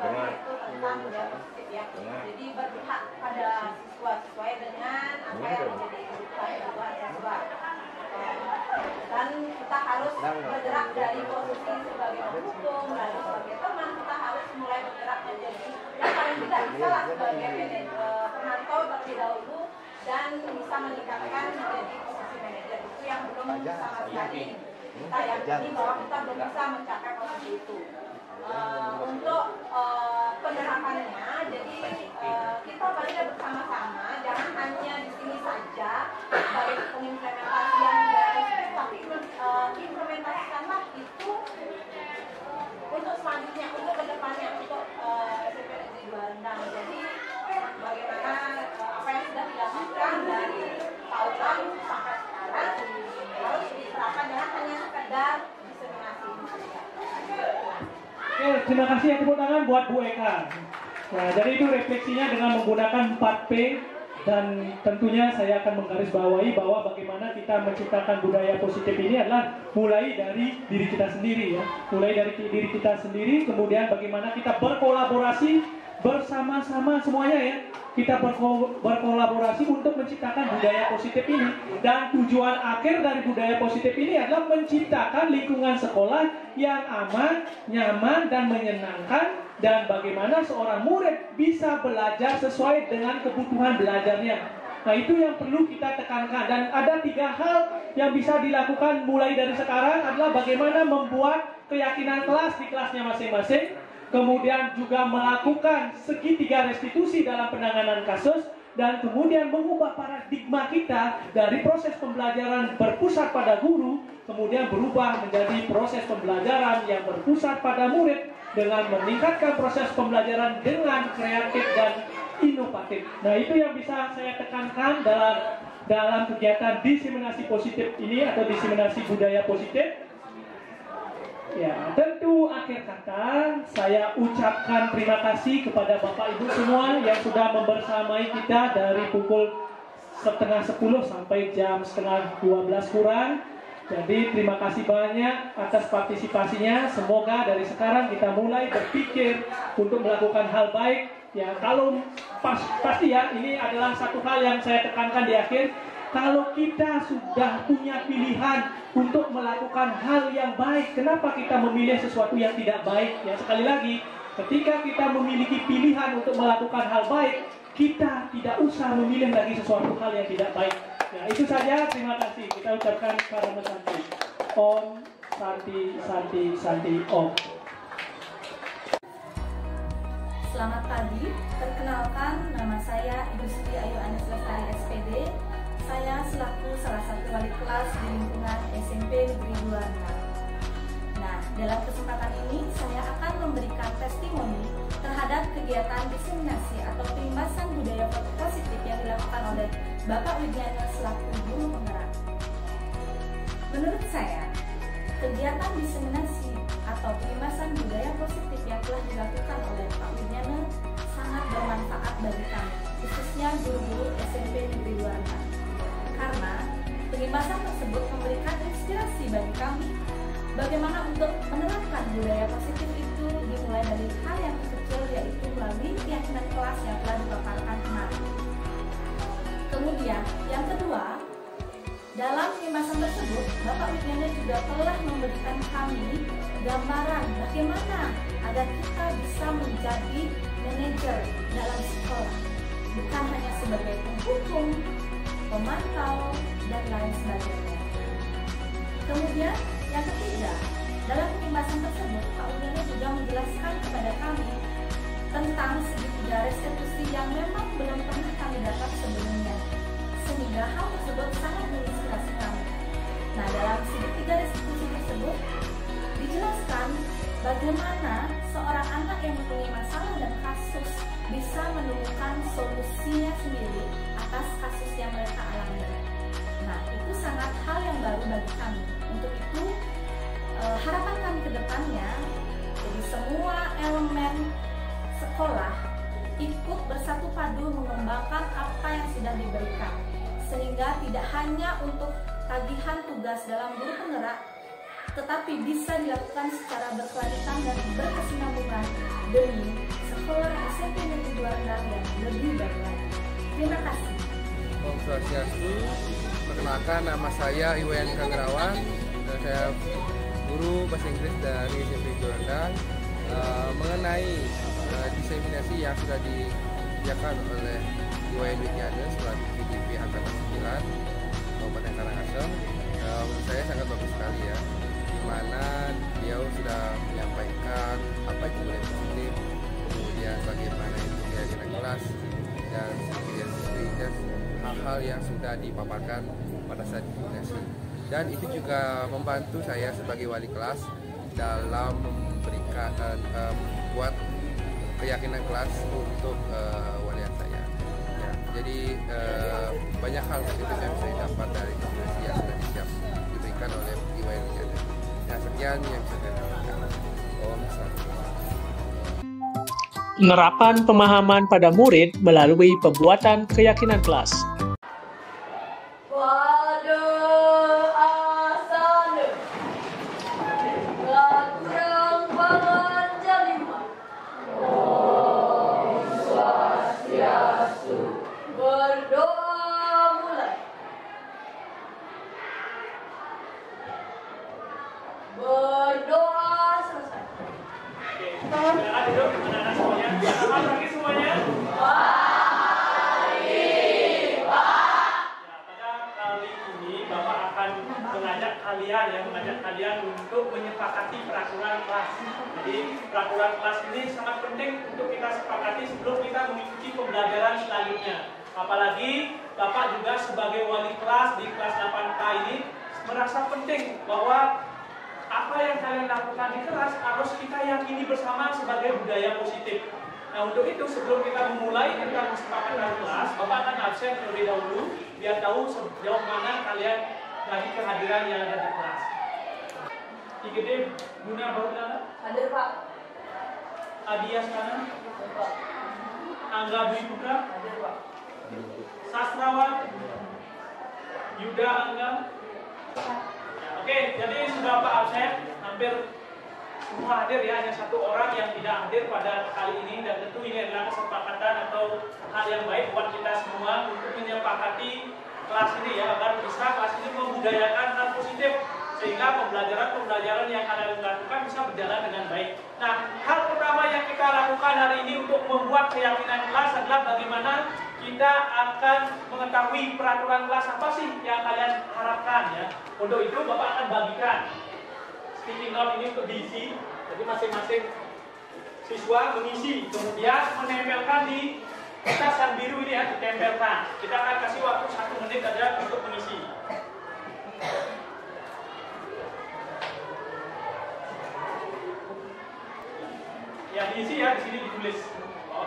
S15: itu tentang budaya positif ya. Jadi berpihak pada siswa sesuai dengan apa yang menjadi kebutuhan siswa. Dan kita harus bergerak dari posisi sebagai penghukum, lalu sebagai teman, kita harus mulai bergerak menjadi yang paling tidak bisa lah sebagai pemantau terlebih dahulu dan bisa meningkatkan menjadi posisi manajer. Itu yang belum sama sekali kita yakini bahwa kita belum bisa mencapai posisi itu. Untuk penerapannya, jadi kita bekerja bersama-sama, jangan hanya di sini saja baik pengimplementasian dari tapi implementasikanlah itu untuk selanjutnya, untuk kedepannya, untuk SMP Negeri 2 Rendang. Jadi bagaimana apa yang sudah dilakukan dari tahun lalu sampai sekarang harus diterapkan, jangan hanya sekedar diseminasi.
S1: Oke, terima kasih ya, tepuk tangan buat Bu Eka. Nah, jadi itu refleksinya dengan menggunakan 4P, dan tentunya saya akan menggarisbawahi bahwa bagaimana kita menciptakan budaya positif ini adalah mulai dari diri kita sendiri ya. Mulai dari diri kita sendiri, kemudian bagaimana kita berkolaborasi bersama-sama semuanya ya. Kita berkolaborasi untuk menciptakan budaya positif ini, dan tujuan akhir dari budaya positif ini adalah menciptakan lingkungan sekolah yang aman, nyaman, dan menyenangkan, dan bagaimana seorang murid bisa belajar sesuai dengan kebutuhan belajarnya. Nah, itu yang perlu kita tekankan, dan ada 3 hal yang bisa dilakukan mulai dari sekarang adalah bagaimana membuat keyakinan kelas di kelasnya masing-masing, kemudian juga melakukan segitiga restitusi dalam penanganan kasus, dan kemudian mengubah paradigma kita dari proses pembelajaran berpusat pada guru, kemudian berubah menjadi proses pembelajaran yang berpusat pada murid dengan meningkatkan proses pembelajaran dengan kreatif dan inovatif. Nah, itu yang bisa saya tekankan dalam kegiatan diseminasi positif ini atau diseminasi budaya positif. Ya, tentu akhir kata saya ucapkan terima kasih kepada Bapak Ibu semua yang sudah membersamai kita dari pukul 10:30 sampai jam 11:30 kurang.
S5: Jadi terima kasih banyak atas partisipasinya. Semoga dari sekarang kita mulai berpikir untuk melakukan hal baik. Ya, kalau pasti ya, ini adalah satu hal yang saya tekankan di akhir. Kalau kita sudah punya pilihan untuk melakukan hal yang baik, kenapa kita memilih sesuatu yang tidak baik? Ya, sekali lagi, ketika kita memiliki pilihan untuk melakukan hal baik, kita tidak usah memilih lagi sesuatu hal yang tidak baik. Ya, itu saja. Terima kasih. Kita ucapkan Parama Santi. Om Santi Santi Santi Om.
S15: Selamat pagi. Perkenalkan, nama saya Ibu Siti Ayu Anis Lestari SPD. Saya selaku salah satu wali kelas di lingkungan SMP Negeri 26. Nah, dalam kesempatan ini saya akan memberikan testimoni terhadap kegiatan diseminasi atau pengembasan budaya positif yang dilakukan oleh Bapak Widyana selaku guru penggerak. Menurut saya, kegiatan diseminasi atau pengembasan budaya positif yang telah dilakukan oleh Pak Widyana sangat bermanfaat bagi kami, khususnya guru-guru SMP Negeri 26. Karena pengembasan tersebut memberikan inspirasi bagi kami bagaimana untuk menerapkan budaya positif itu, dimulai dari hal yang kecil, yaitu melalui keyakinan kelas yang telah dipaparkan kemarin. Kemudian yang kedua, dalam pengembasan tersebut Bapak Widyana juga telah memberikan kami gambaran bagaimana agar kita bisa menjadi manajer dalam sekolah, bukan hanya sebagai penghukum, pemantau, dan lain sebagainya. Kemudian yang ketiga, dalam pengembasan tersebut Pak Widyana juga menjelaskan kepada kami tentang segitiga restitusi yang memang belum pernah kami dapat sebelumnya, sehingga hal tersebut sangat menginspirasi kami. Nah, dalam segitiga restitusi tersebut dijelaskan bagaimana seorang anak yang mempunyai masalah dan kasus bisa menemukan solusinya sendiri atas kasus yang mereka alami. Nah, itu sangat hal yang baru bagi kami. Untuk itu, harapan kami ke depannya, jadi semua elemen sekolah ikut bersatu padu mengembangkan apa yang sudah diberikan, sehingga tidak hanya untuk tagihan tugas dalam guru penggerak, tetapi bisa dilakukan secara berkelanjutan dan berkesinambungan demi sekolah SMP Negeri 2 Rendang yang lebih baik lagi. Terima kasih.
S8: Om Swastiastu. Perkenalkan, nama saya Iwayan Kagerawan. Saya guru bahasa Inggris dari SMP Negeri 2 Rendang. Mengenai diseminasi yang sudah disediakan oleh Iwayan Widyana selaku VDP Angkatan 9 Kabupaten Karangasem, menurut saya sangat bagus sekali ya, di mana beliau sudah menyampaikan apa itu budaya positif, kemudian bagaimana itu keyakinan kelas dan hal-hal yang sudah dipaparkan pada saat diseminasi. Dan itu juga membantu saya sebagai wali kelas dalam memberikan membuat keyakinan kelas untuk walian saya. Ya, jadi banyak hal positif yang saya dapat dari diseminasi yang sudah diberikan oleh Iwayan Widyana. Nah, sekian yang saya katakan. Om Santi.
S1: Penerapan pemahaman pada murid melalui pembuatan keyakinan kelas.
S5: Mengajak kalian untuk menyepakati peraturan kelas. Jadi peraturan kelas ini sangat penting untuk kita sepakati sebelum kita mengikuti pembelajaran selanjutnya. Apalagi Bapak juga sebagai wali kelas di kelas 8K ini merasa penting bahwa apa yang kalian lakukan di kelas harus kita yakini bersama sebagai budaya positif. Nah, untuk itu sebelum kita memulai tentang kesepakatan kelas, Bapak akan absen terlebih dahulu biar tahu sejauh mana kalian dari kehadiran yang ada di kelas. IGD Guna Baudana?
S15: Hadir, Pak.
S5: Adia Sana?
S15: Hadir, Pak.
S5: Angga Dwi Putra?
S15: Hadir, Pak.
S5: Sastrawan? Yuda Angga? Oke, jadi sudah Pak absen, hampir semua hadir ya, hanya satu orang yang tidak hadir pada kali ini, dan tentu ini adalah kesepakatan atau hal yang baik buat kita semua untuk menyepakati kelas ini ya, agar bisa kelas ini membudayakan hal positif sehingga pembelajaran yang kalian lakukan bisa berjalan dengan baik. Nah, hal pertama yang kita lakukan hari ini untuk membuat keyakinan kelas adalah bagaimana kita akan mengetahui peraturan kelas apa sih yang kalian harapkan ya. Untuk itu Bapak akan bagikan sticky note ini untuk diisi, jadi masing-masing siswa mengisi, kemudian menempelkan di kertas yang biru ini ya, ditempelkan. Kita akan kasih waktu 1 menit saja untuk mengisi. Ya diisi ya, di sini ditulis. Oh,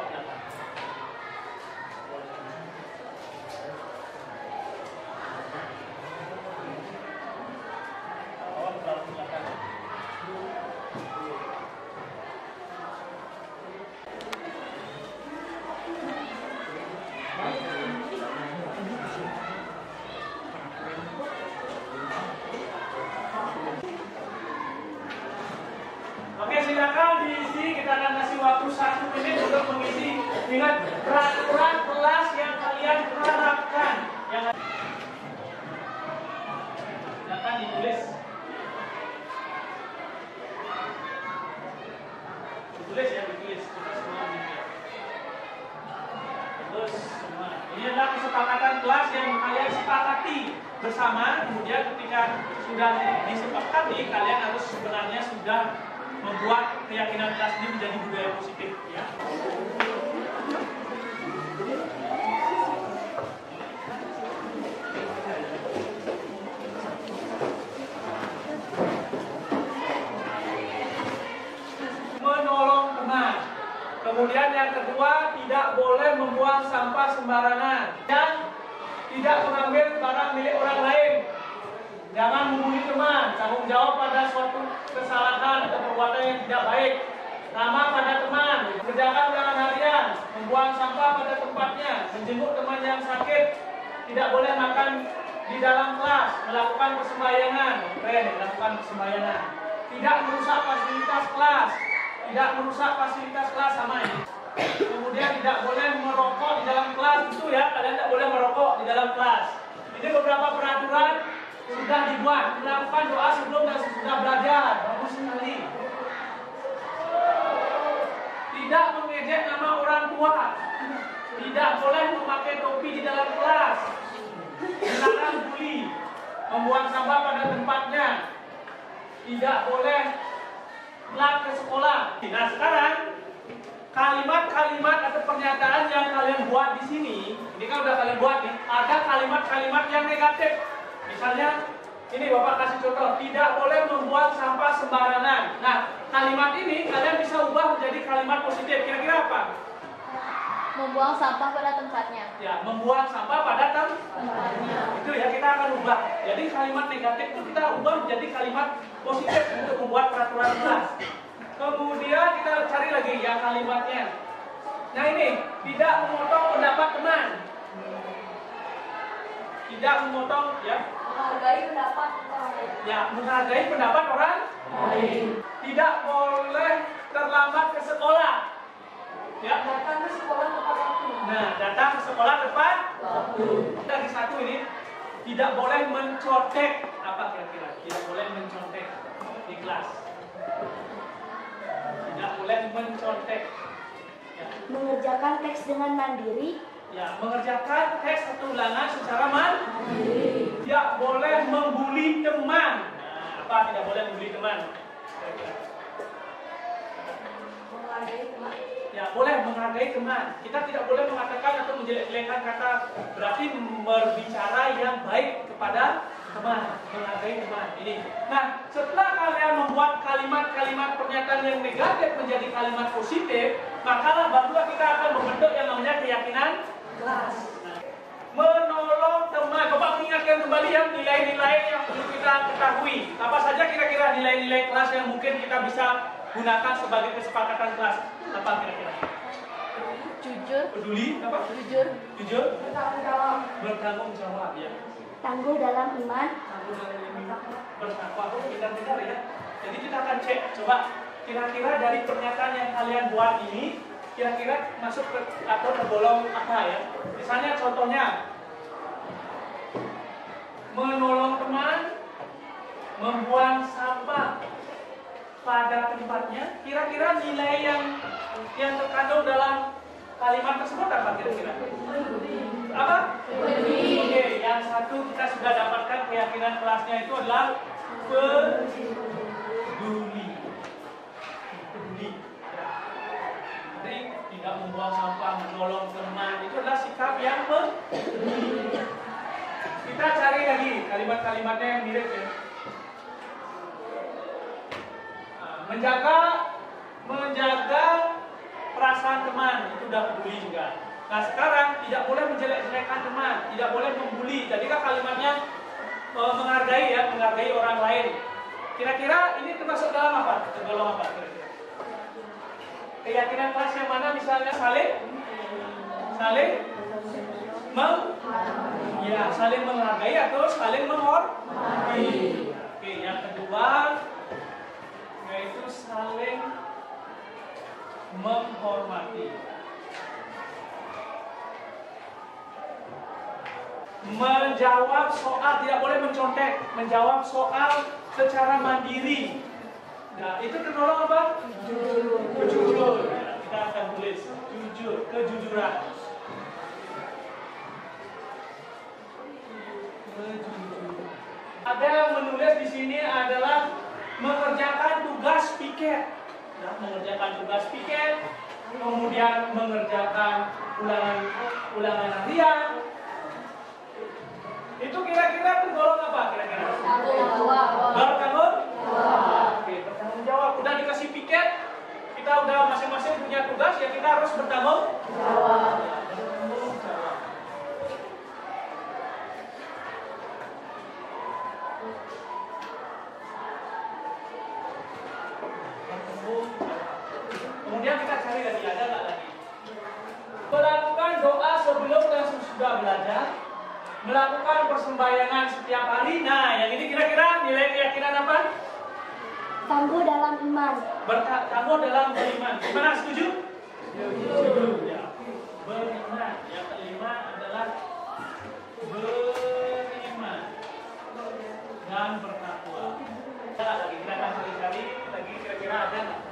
S5: Oke, silakan diisi. Kita akan kasih waktu 1 menit untuk mengisi dengan peraturan kelas yang kalian harapkan. Silakan ditulis. Ditulis ya, ditulis. Kita semua ditulis. Terus semua. Ini adalah kesepakatan kelas yang kalian sepakati bersama. Kemudian ketika sudah disepakati, kalian harus sebenarnya sudah membuat keyakinan kelas ini menjadi budaya positif ya. Menolong teman. Kemudian yang kedua, tidak boleh membuang sampah sembarangan dan tidak mengambil barang milik orang lain. Jangan membuli teman, tanggung jawab pada suatu kesalahan atau perbuatan yang tidak baik. Ramah pada teman, kerjakan ulangan harian, membuang sampah pada tempatnya, menjenguk teman yang sakit, tidak boleh makan di dalam kelas, melakukan persembahyangan, melakukan persembahyangan, tidak merusak fasilitas kelas, sama ini. Kemudian tidak boleh merokok di dalam kelas, itu ya, kalian tidak boleh merokok di dalam kelas. Ini beberapa peraturan sudah dibuat. Melakukan doa sebelum dan sesudah belajar, bagus sekali. Tidak mengejek nama orang tua, tidak boleh memakai topi di dalam kelas, dilarang bully, membuang sampah pada tempatnya, tidak boleh telat ke sekolah. Nah sekarang kalimat-kalimat atau pernyataan yang kalian buat di sini, ini kan udah kalian buat nih, ada kalimat-kalimat yang negatif. Misalnya, ini Bapak kasih contoh, tidak boleh membuang sampah sembarangan. Nah, kalimat ini kalian bisa ubah menjadi kalimat positif. Kira-kira apa?
S6: Membuang sampah pada tempatnya.
S5: Ya, membuang sampah pada tempatnya. Itu ya, kita akan ubah. Jadi kalimat negatif itu kita ubah menjadi kalimat positif untuk membuat peraturan kelas. Kemudian kita cari lagi ya kalimatnya. Nah ini, tidak memotong pendapat teman. Tidak memotong ya.
S15: Menghargai pendapat orang lain.
S5: Ya, menghargai pendapat orang lain. Tidak boleh terlambat ke sekolah. Ya,
S15: datang ke sekolah tepat waktu.
S5: Nah, datang ke sekolah tepat waktu. Dari satu ini, tidak boleh mencontek. Apa kira-kira? Tidak boleh mencontek di kelas. Tidak boleh mencontek. Ya.
S16: Mengerjakan teks dengan mandiri.
S5: Ya, mengerjakan teks atau ulangan secara mandiri. Tidak boleh membuli teman. Nah, apa tidak boleh membuli teman?
S15: Menghargai teman.
S5: Ya, boleh menghargai teman. Kita tidak boleh mengatakan atau menjelek-jelekan kata, berarti berbicara yang baik kepada teman, menghargai teman. Ini. Nah, setelah kalian membuat kalimat-kalimat pernyataan yang negatif menjadi kalimat positif, maka barulah kita akan membentuk yang namanya keyakinan kelas. Nah, menolong teman. Bapak mengingatkan kembali yang nilai-nilai yang perlu kita ketahui. Apa saja kira-kira nilai-nilai kelas yang mungkin kita bisa gunakan sebagai kesepakatan kelas? Apa kira-kira?
S6: Jujur.
S5: Peduli. Apa?
S6: Jujur.
S5: Jujur.
S16: Bertanggung jawab.
S5: Bertanggung jawab. Ya.
S16: Tangguh dalam iman.
S5: bertakwa. Benar-benar ya. Jadi kita akan cek, coba kira-kira dari pernyataan yang kalian buat ini, kira-kira masuk ke atau tergolong apa ya? Misalnya contohnya, menolong teman, membuang sampah pada tempatnya. Kira-kira nilai yang terkandung dalam kalimat tersebut apa kira-kira? Apa? Oke, yang satu kita sudah dapatkan keyakinan kelasnya itu adalah peduli. Jadi tidak membuang sampah, menolong teman, itu adalah sikap yang peduli. Kita cari lagi kalimat-kalimatnya yang mirip ya. Menjaga perasaan teman, itu udah peduli juga. Nah sekarang tidak boleh menjelek-jelekan teman, tidak boleh membuli. Jadi kan kalimatnya menghargai orang lain. Kira-kira ini termasuk dalam apa? Tergolong apa kira-kira? Keyakinan kelas yang mana misalnya saling menghargai atau saling menghormati. Oke, yang kedua yaitu saling menghormati. Menjawab soal, tidak boleh mencontek. Menjawab soal secara mandiri. Nah, itu tergolong apa? Jujur. Ya, kita akan tulis jujur, kejujuran. Ada yang menulis di sini adalah mengerjakan tugas piket. Nah, mengerjakan tugas piket, kemudian mengerjakan ulangan harian. Itu kira-kira tergolong apa kira-kira? Bertanggung jawab. Oke, bertanggung jawab. Udah dikasih piket, kita udah masing-masing punya tugas, ya kita harus bertanggung jawab. Kemudian kita cari lagi, ada nggak lagi? Melakukan doa sebelum dan sesudah belajar. Melakukan persembahyangan setiap hari. Nah, yang ini kira-kira nilai keyakinan apa?
S16: Tangguh dalam iman.
S5: Tangguh dalam beriman. Gimana, setuju? Setuju. Ya. Beriman. Yang kelima adalah beriman dan bertakwa. Ada lagi, kita akan cari lagi kira-kira ada nggak?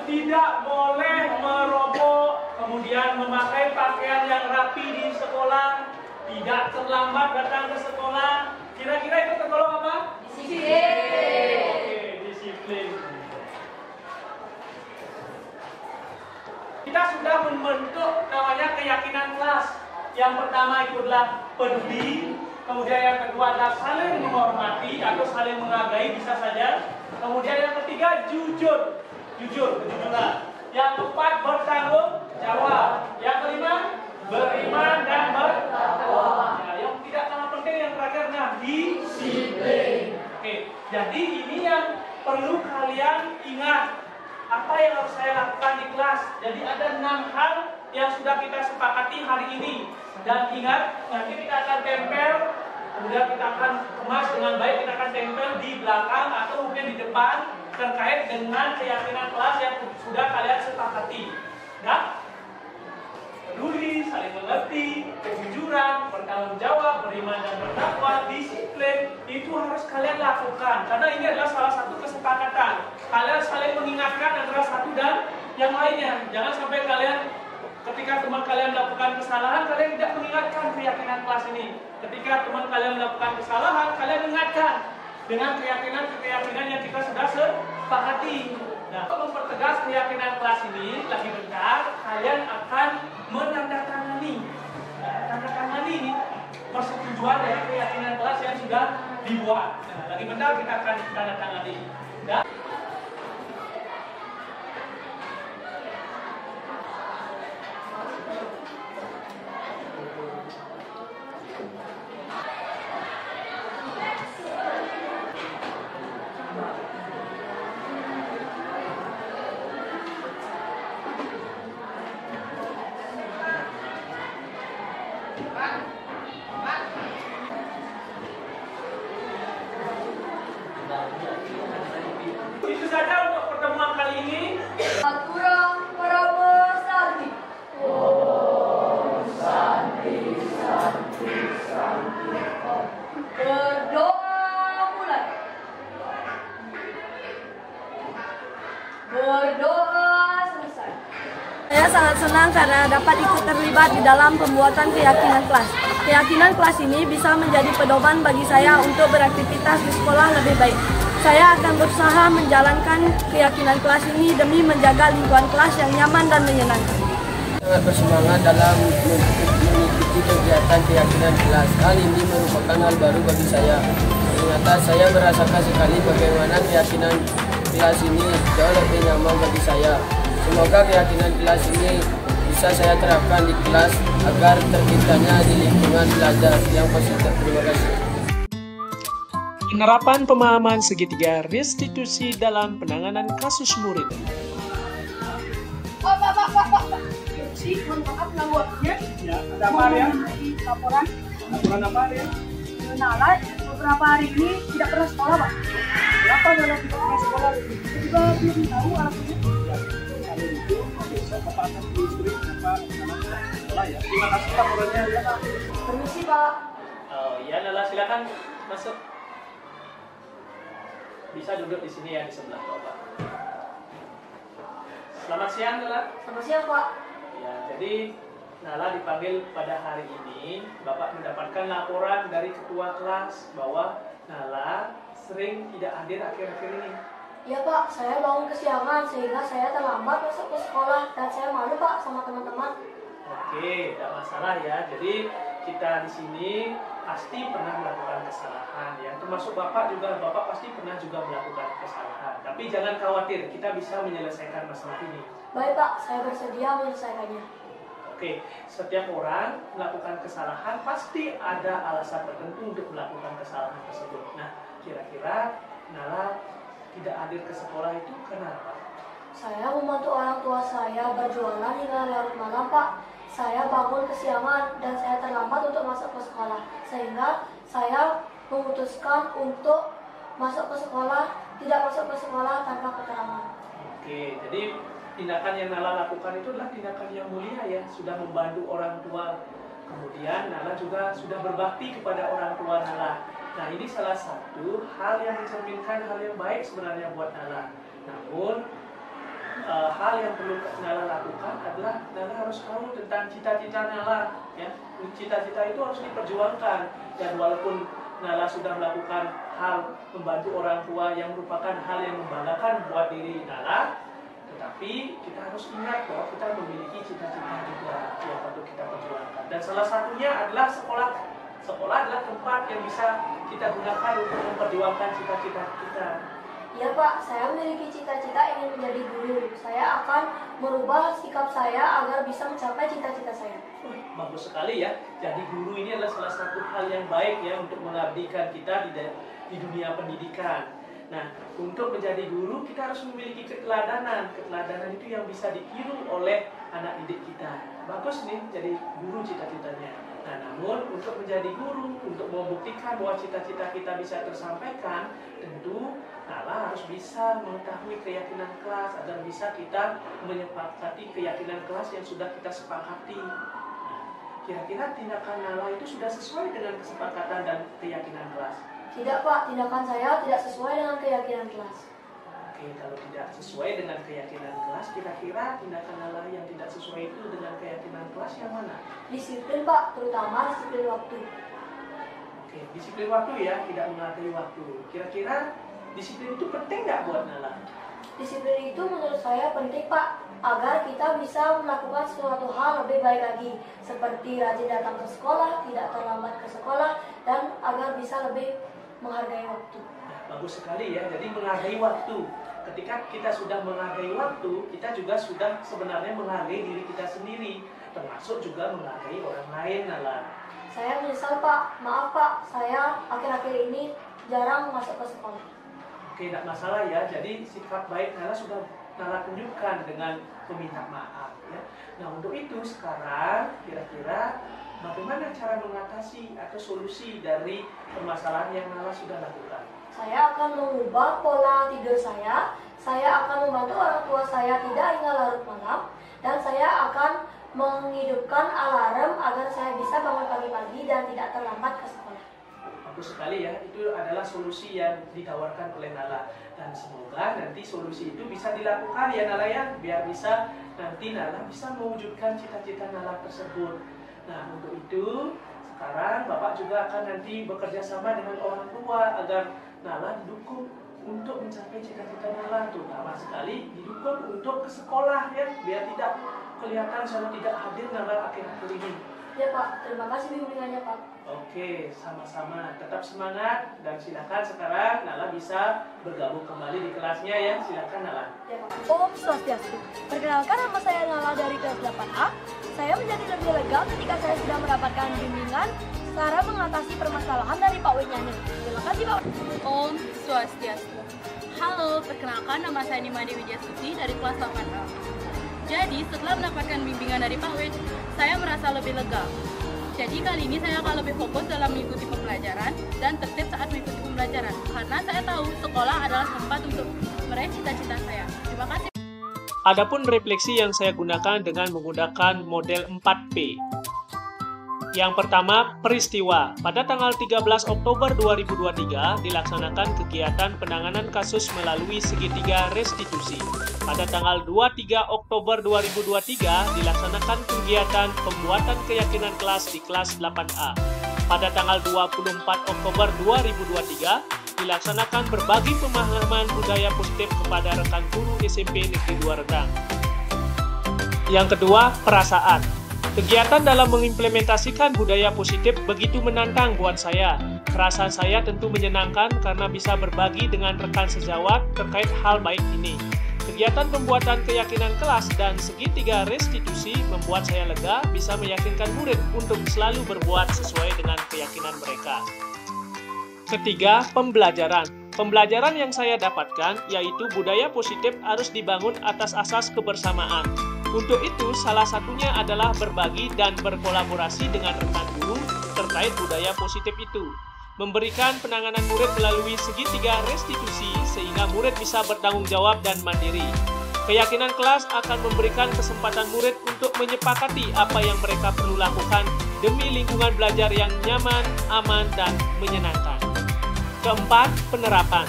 S5: Tidak boleh merokok, kemudian memakai pakaian yang rapi di sekolah, tidak terlambat datang ke sekolah. Kira-kira itu tergolong apa? Disiplin. Oke, disiplin. Kita sudah membentuk namanya keyakinan kelas. Yang pertama itu adalah peduli, kemudian yang kedua adalah saling menghormati atau saling menghargai, bisa saja. Kemudian yang ketiga jujur. Kejujuran. Yang keempat bertanggung jawab. Yang kelima beriman dan bertakwa. Ya, yang tidak kalah penting yang terakhir disiplin. Oke, jadi ini yang perlu kalian ingat. Apa yang harus saya lakukan di kelas? Jadi ada 6 hal yang sudah kita sepakati hari ini. Dan ingat, nanti kita akan tempel, kemudian kita akan kemas dengan baik, kita akan tempel di belakang atau mungkin di depan terkait dengan keyakinan kelas yang sudah kalian sepakati. Nah, peduli, saling mengerti, kejujuran, bertanggung jawab, beriman dan bertakwa, disiplin, itu harus kalian lakukan. Karena ini adalah salah satu kesepakatan. Kalian saling mengingatkan antara satu dan yang lainnya. Jangan sampai kalian ketika teman kalian melakukan kesalahan, kalian tidak mengingatkan keyakinan kelas ini. Ketika teman kalian melakukan kesalahan, kalian ingatkan dengan keyakinan yang kita sudah sepakati. Nah, untuk mempertegas keyakinan kelas ini, lagi bentar, kalian akan menandatangani persetujuan dari keyakinan kelas yang sudah dibuat. Nah, lagi bentar kita akan menandatangani. Nah,
S16: Saya sangat senang karena dapat ikut terlibat di dalam pembuatan keyakinan kelas. Keyakinan kelas ini bisa menjadi pedoman bagi saya untuk beraktivitas di sekolah lebih baik. Saya akan berusaha menjalankan keyakinan kelas ini demi menjaga lingkungan kelas yang nyaman dan menyenangkan.
S17: Sangat bersemangat dalam mengikuti kegiatan keyakinan kelas. Hal ini merupakan hal baru bagi saya. Ternyata saya merasakan sekali bagaimana keyakinan kelas ini jauh lebih nyaman bagi saya. Semoga keyakinan kelas ini bisa saya terapkan di kelas agar terciptanya di lingkungan belajar yang positif. Terima kasih.
S1: Penerapan pemahaman segitiga restitusi dalam penanganan kasus murid.
S18: Pak. Si, mohon maaf mengganggunya.
S5: Ya, ada apa ya?
S18: Laporan.
S5: Laporan apa ya?
S18: Nala beberapa hari ini tidak pernah sekolah, Pak.
S5: Kenapa Nala tidak pernah sekolah?
S18: Kita juga belum tahu alasannya.
S5: Kalau itu, besok Bapak akan telusuri kenapa Nala tidak sekolah ya. Terima kasih laporannya ya, Pak.
S18: Permisi, Pak.
S1: Oh iya, Nala silakan masuk. Bisa duduk di sini ya, di sebelah Bapak. Selamat siang, Nala.
S18: Selamat siang, Pak.
S1: Ya, jadi Nala dipanggil pada hari ini. Bapak mendapatkan laporan dari ketua kelas bahwa Nala sering tidak hadir akhir-akhir ini.
S16: Ya Pak, saya bangun kesiangan sehingga saya terlambat masuk ke sekolah dan saya malu Pak sama teman-teman.
S1: Oke, tidak masalah ya. Jadi kita di sini pasti pernah melakukan kesalahan ya. Termasuk Bapak juga, Bapak pasti pernah juga melakukan kesalahan. Tapi jangan khawatir, kita bisa menyelesaikan masalah ini.
S16: Baik Pak, saya bersedia menyelesaikannya.
S1: Oke, setiap orang melakukan kesalahan pasti ada alasan tertentu untuk melakukan kesalahan tersebut. Nah, kira-kira Nala tidak hadir ke sekolah itu kenapa?
S16: Saya membantu orang tua saya berjualan hingga larut malam Pak. Saya bangun kesiangan dan saya terlambat untuk masuk ke sekolah. Sehingga saya memutuskan untuk masuk ke sekolah, tidak masuk ke sekolah tanpa keterangan.
S1: Oke, jadi tindakan yang Nala lakukan itu adalah tindakan yang mulia ya. Sudah membantu orang tua. Kemudian Nala juga sudah berbakti kepada orang tua Nala. Nah, ini salah satu hal yang mencerminkan hal yang baik sebenarnya buat Nala. Namun hal yang perlu Nala lakukan adalah Nala harus tahu tentang cita-cita Nala ya. Cita-cita itu harus diperjuangkan, dan walaupun Nala sudah melakukan hal membantu orang tua yang merupakan hal yang membanggakan buat diri Nala, tetapi kita harus ingat bahwa kita memiliki cita-cita juga yang perlu kita perjuangkan. Dan salah satunya adalah sekolah. Sekolah adalah tempat yang bisa kita gunakan untuk memperjuangkan cita-cita kita.
S16: Ya Pak, saya memiliki cita-cita ingin menjadi guru. Saya akan merubah sikap saya agar bisa mencapai cita-cita saya.
S1: Bagus sekali ya. Jadi guru ini adalah salah satu hal yang baik ya untuk mengabdikan kita di dunia pendidikan. Nah, untuk menjadi guru kita harus memiliki keteladanan. Keteladanan itu yang bisa ditiru oleh anak didik kita. Bagus nih jadi guru cita-citanya. Nah, namun untuk menjadi guru, untuk membuktikan bahwa cita-cita kita bisa tersampaikan, tentu Nala harus bisa mengetahui keyakinan kelas agar bisa kita menyepakati keyakinan kelas yang sudah kita sepakati. Kira-kira tindakan Nala itu sudah sesuai dengan kesepakatan dan keyakinan kelas?
S16: Tidak Pak, tindakan saya tidak sesuai dengan keyakinan kelas.
S1: Oke, kalau tidak sesuai dengan keyakinan kelas, kira-kira tindakan Nala yang tidak sesuai itu dengan keyakinan kelas yang mana?
S16: Disiplin Pak, terutama disiplin waktu.
S1: Oke, disiplin waktu ya, tidak menghargai waktu. Kira-kira disiplin itu penting nggak buat Nala?
S16: Disiplin itu menurut saya penting Pak, agar kita bisa melakukan suatu hal lebih baik lagi, seperti rajin datang ke sekolah, tidak terlambat ke sekolah, dan agar bisa lebih menghargai waktu.
S1: Bagus sekali ya, jadi menghargai waktu. Ketika kita sudah menghargai waktu, kita juga sudah sebenarnya menghargai diri kita sendiri, termasuk juga menghargai orang lain, Nala.
S16: Saya menyesal Pak, maaf Pak, saya akhir-akhir ini jarang masuk ke sekolah.
S1: Oke, tidak masalah ya, jadi sikap baik Nala sudah Nala tunjukkan dengan meminta maaf ya. Nah, untuk itu sekarang kira-kira bagaimana cara mengatasi atau solusi dari permasalahan yang Nala sudah lakukan?
S16: Saya akan mengubah pola tidur saya akan membantu orang tua saya tidak hingga larut malam, dan saya akan menghidupkan alarm agar saya bisa bangun pagi-pagi dan tidak terlambat ke sekolah.
S5: bagus sekali ya. Itu adalah solusi yang ditawarkan oleh Nala. Dan semoga nanti solusi itu bisa dilakukan ya Nala ya, biar bisa nanti Nala bisa mewujudkan cita-cita Nala tersebut. Nah, untuk itu sekarang Bapak juga akan nanti bekerja sama dengan orang tua agar Nala didukung untuk mencapai cita-cita Nala, terutama sekali didukung untuk ke sekolah ya, biar tidak kelihatan sama tidak hadir Nala akhir-akhir ini.
S16: Ya Pak, terima kasih bimbingannya Pak.
S5: Oke, sama-sama. Tetap semangat dan silakan sekarang Nala bisa bergabung kembali di kelasnya ya. Silakan Nala.
S16: Ya Pak. Om Swastiastu. Perkenalkan, nama saya Nala dari kelas 8A. Saya menjadi lebih lega ketika saya sudah mendapatkan bimbingan cara mengatasi permasalahan dari Pak Winyane. Terima kasih Pak.
S19: Om Swastiastu. Halo, perkenalkan nama saya Nimadi Widyasuti dari kelas 8A. Jadi setelah mendapatkan bimbingan dari Pak Wid, saya merasa lebih lega. Jadi kali ini saya akan lebih fokus dalam mengikuti pembelajaran dan tertib saat mengikuti pembelajaran. Karena saya tahu sekolah adalah tempat untuk meraih cita-cita saya. Terima kasih.
S1: Adapun refleksi yang saya gunakan dengan menggunakan model 4P. Yang pertama, peristiwa. Pada tanggal 13 Oktober 2023 dilaksanakan kegiatan penanganan kasus melalui segitiga restitusi. Pada tanggal 23 Oktober 2023 dilaksanakan kegiatan pembuatan keyakinan kelas di kelas 8A. Pada tanggal 24 Oktober 2023 dilaksanakan berbagi pemahaman budaya positif kepada rekan guru SMP Negeri 2 Redang. Yang kedua, perasaan. Kegiatan dalam mengimplementasikan budaya positif begitu menantang buat saya. Perasaan saya tentu menyenangkan karena bisa berbagi dengan rekan sejawat terkait hal baik ini. Kegiatan pembuatan keyakinan kelas dan segitiga restitusi membuat saya lega bisa meyakinkan murid untuk selalu berbuat sesuai dengan keyakinan mereka. Ketiga, pembelajaran. Pembelajaran yang saya dapatkan yaitu budaya positif harus dibangun atas asas kebersamaan. Untuk itu, salah satunya adalah berbagi dan berkolaborasi dengan rekan guru terkait budaya positif itu. Memberikan penanganan murid melalui segitiga restitusi sehingga murid bisa bertanggung jawab dan mandiri. Keyakinan kelas akan memberikan kesempatan murid untuk menyepakati apa yang mereka perlu lakukan demi lingkungan belajar yang nyaman, aman, dan menyenangkan. Keempat, penerapan.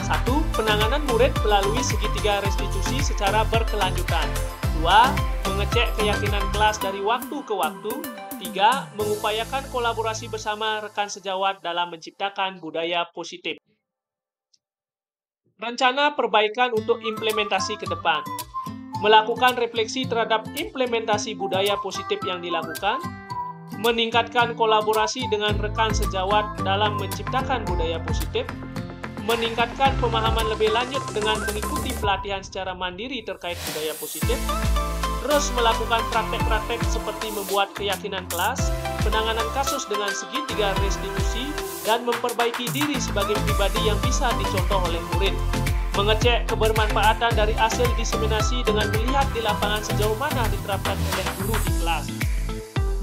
S1: 1. Penanganan murid melalui segitiga restitusi secara berkelanjutan. 2. Mengecek keyakinan kelas dari waktu ke waktu. 3. Mengupayakan kolaborasi bersama rekan sejawat dalam menciptakan budaya positif. Rencana perbaikan untuk implementasi ke depan. Melakukan refleksi terhadap implementasi budaya positif yang dilakukan. Meningkatkan kolaborasi dengan rekan sejawat dalam menciptakan budaya positif. Meningkatkan pemahaman lebih lanjut dengan mengikuti pelatihan secara mandiri terkait budaya positif, terus melakukan praktek-praktek seperti membuat keyakinan kelas, penanganan kasus dengan segitiga restitusi, dan memperbaiki diri sebagai pribadi yang bisa dicontoh oleh murid, mengecek kebermanfaatan dari hasil diseminasi dengan melihat di lapangan sejauh mana diterapkan oleh guru di kelas.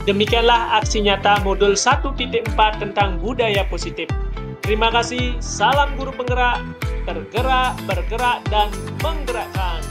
S1: Demikianlah aksi nyata modul 1.4 tentang budaya positif. Terima kasih, salam guru penggerak, tergerak, bergerak, dan menggerakkan.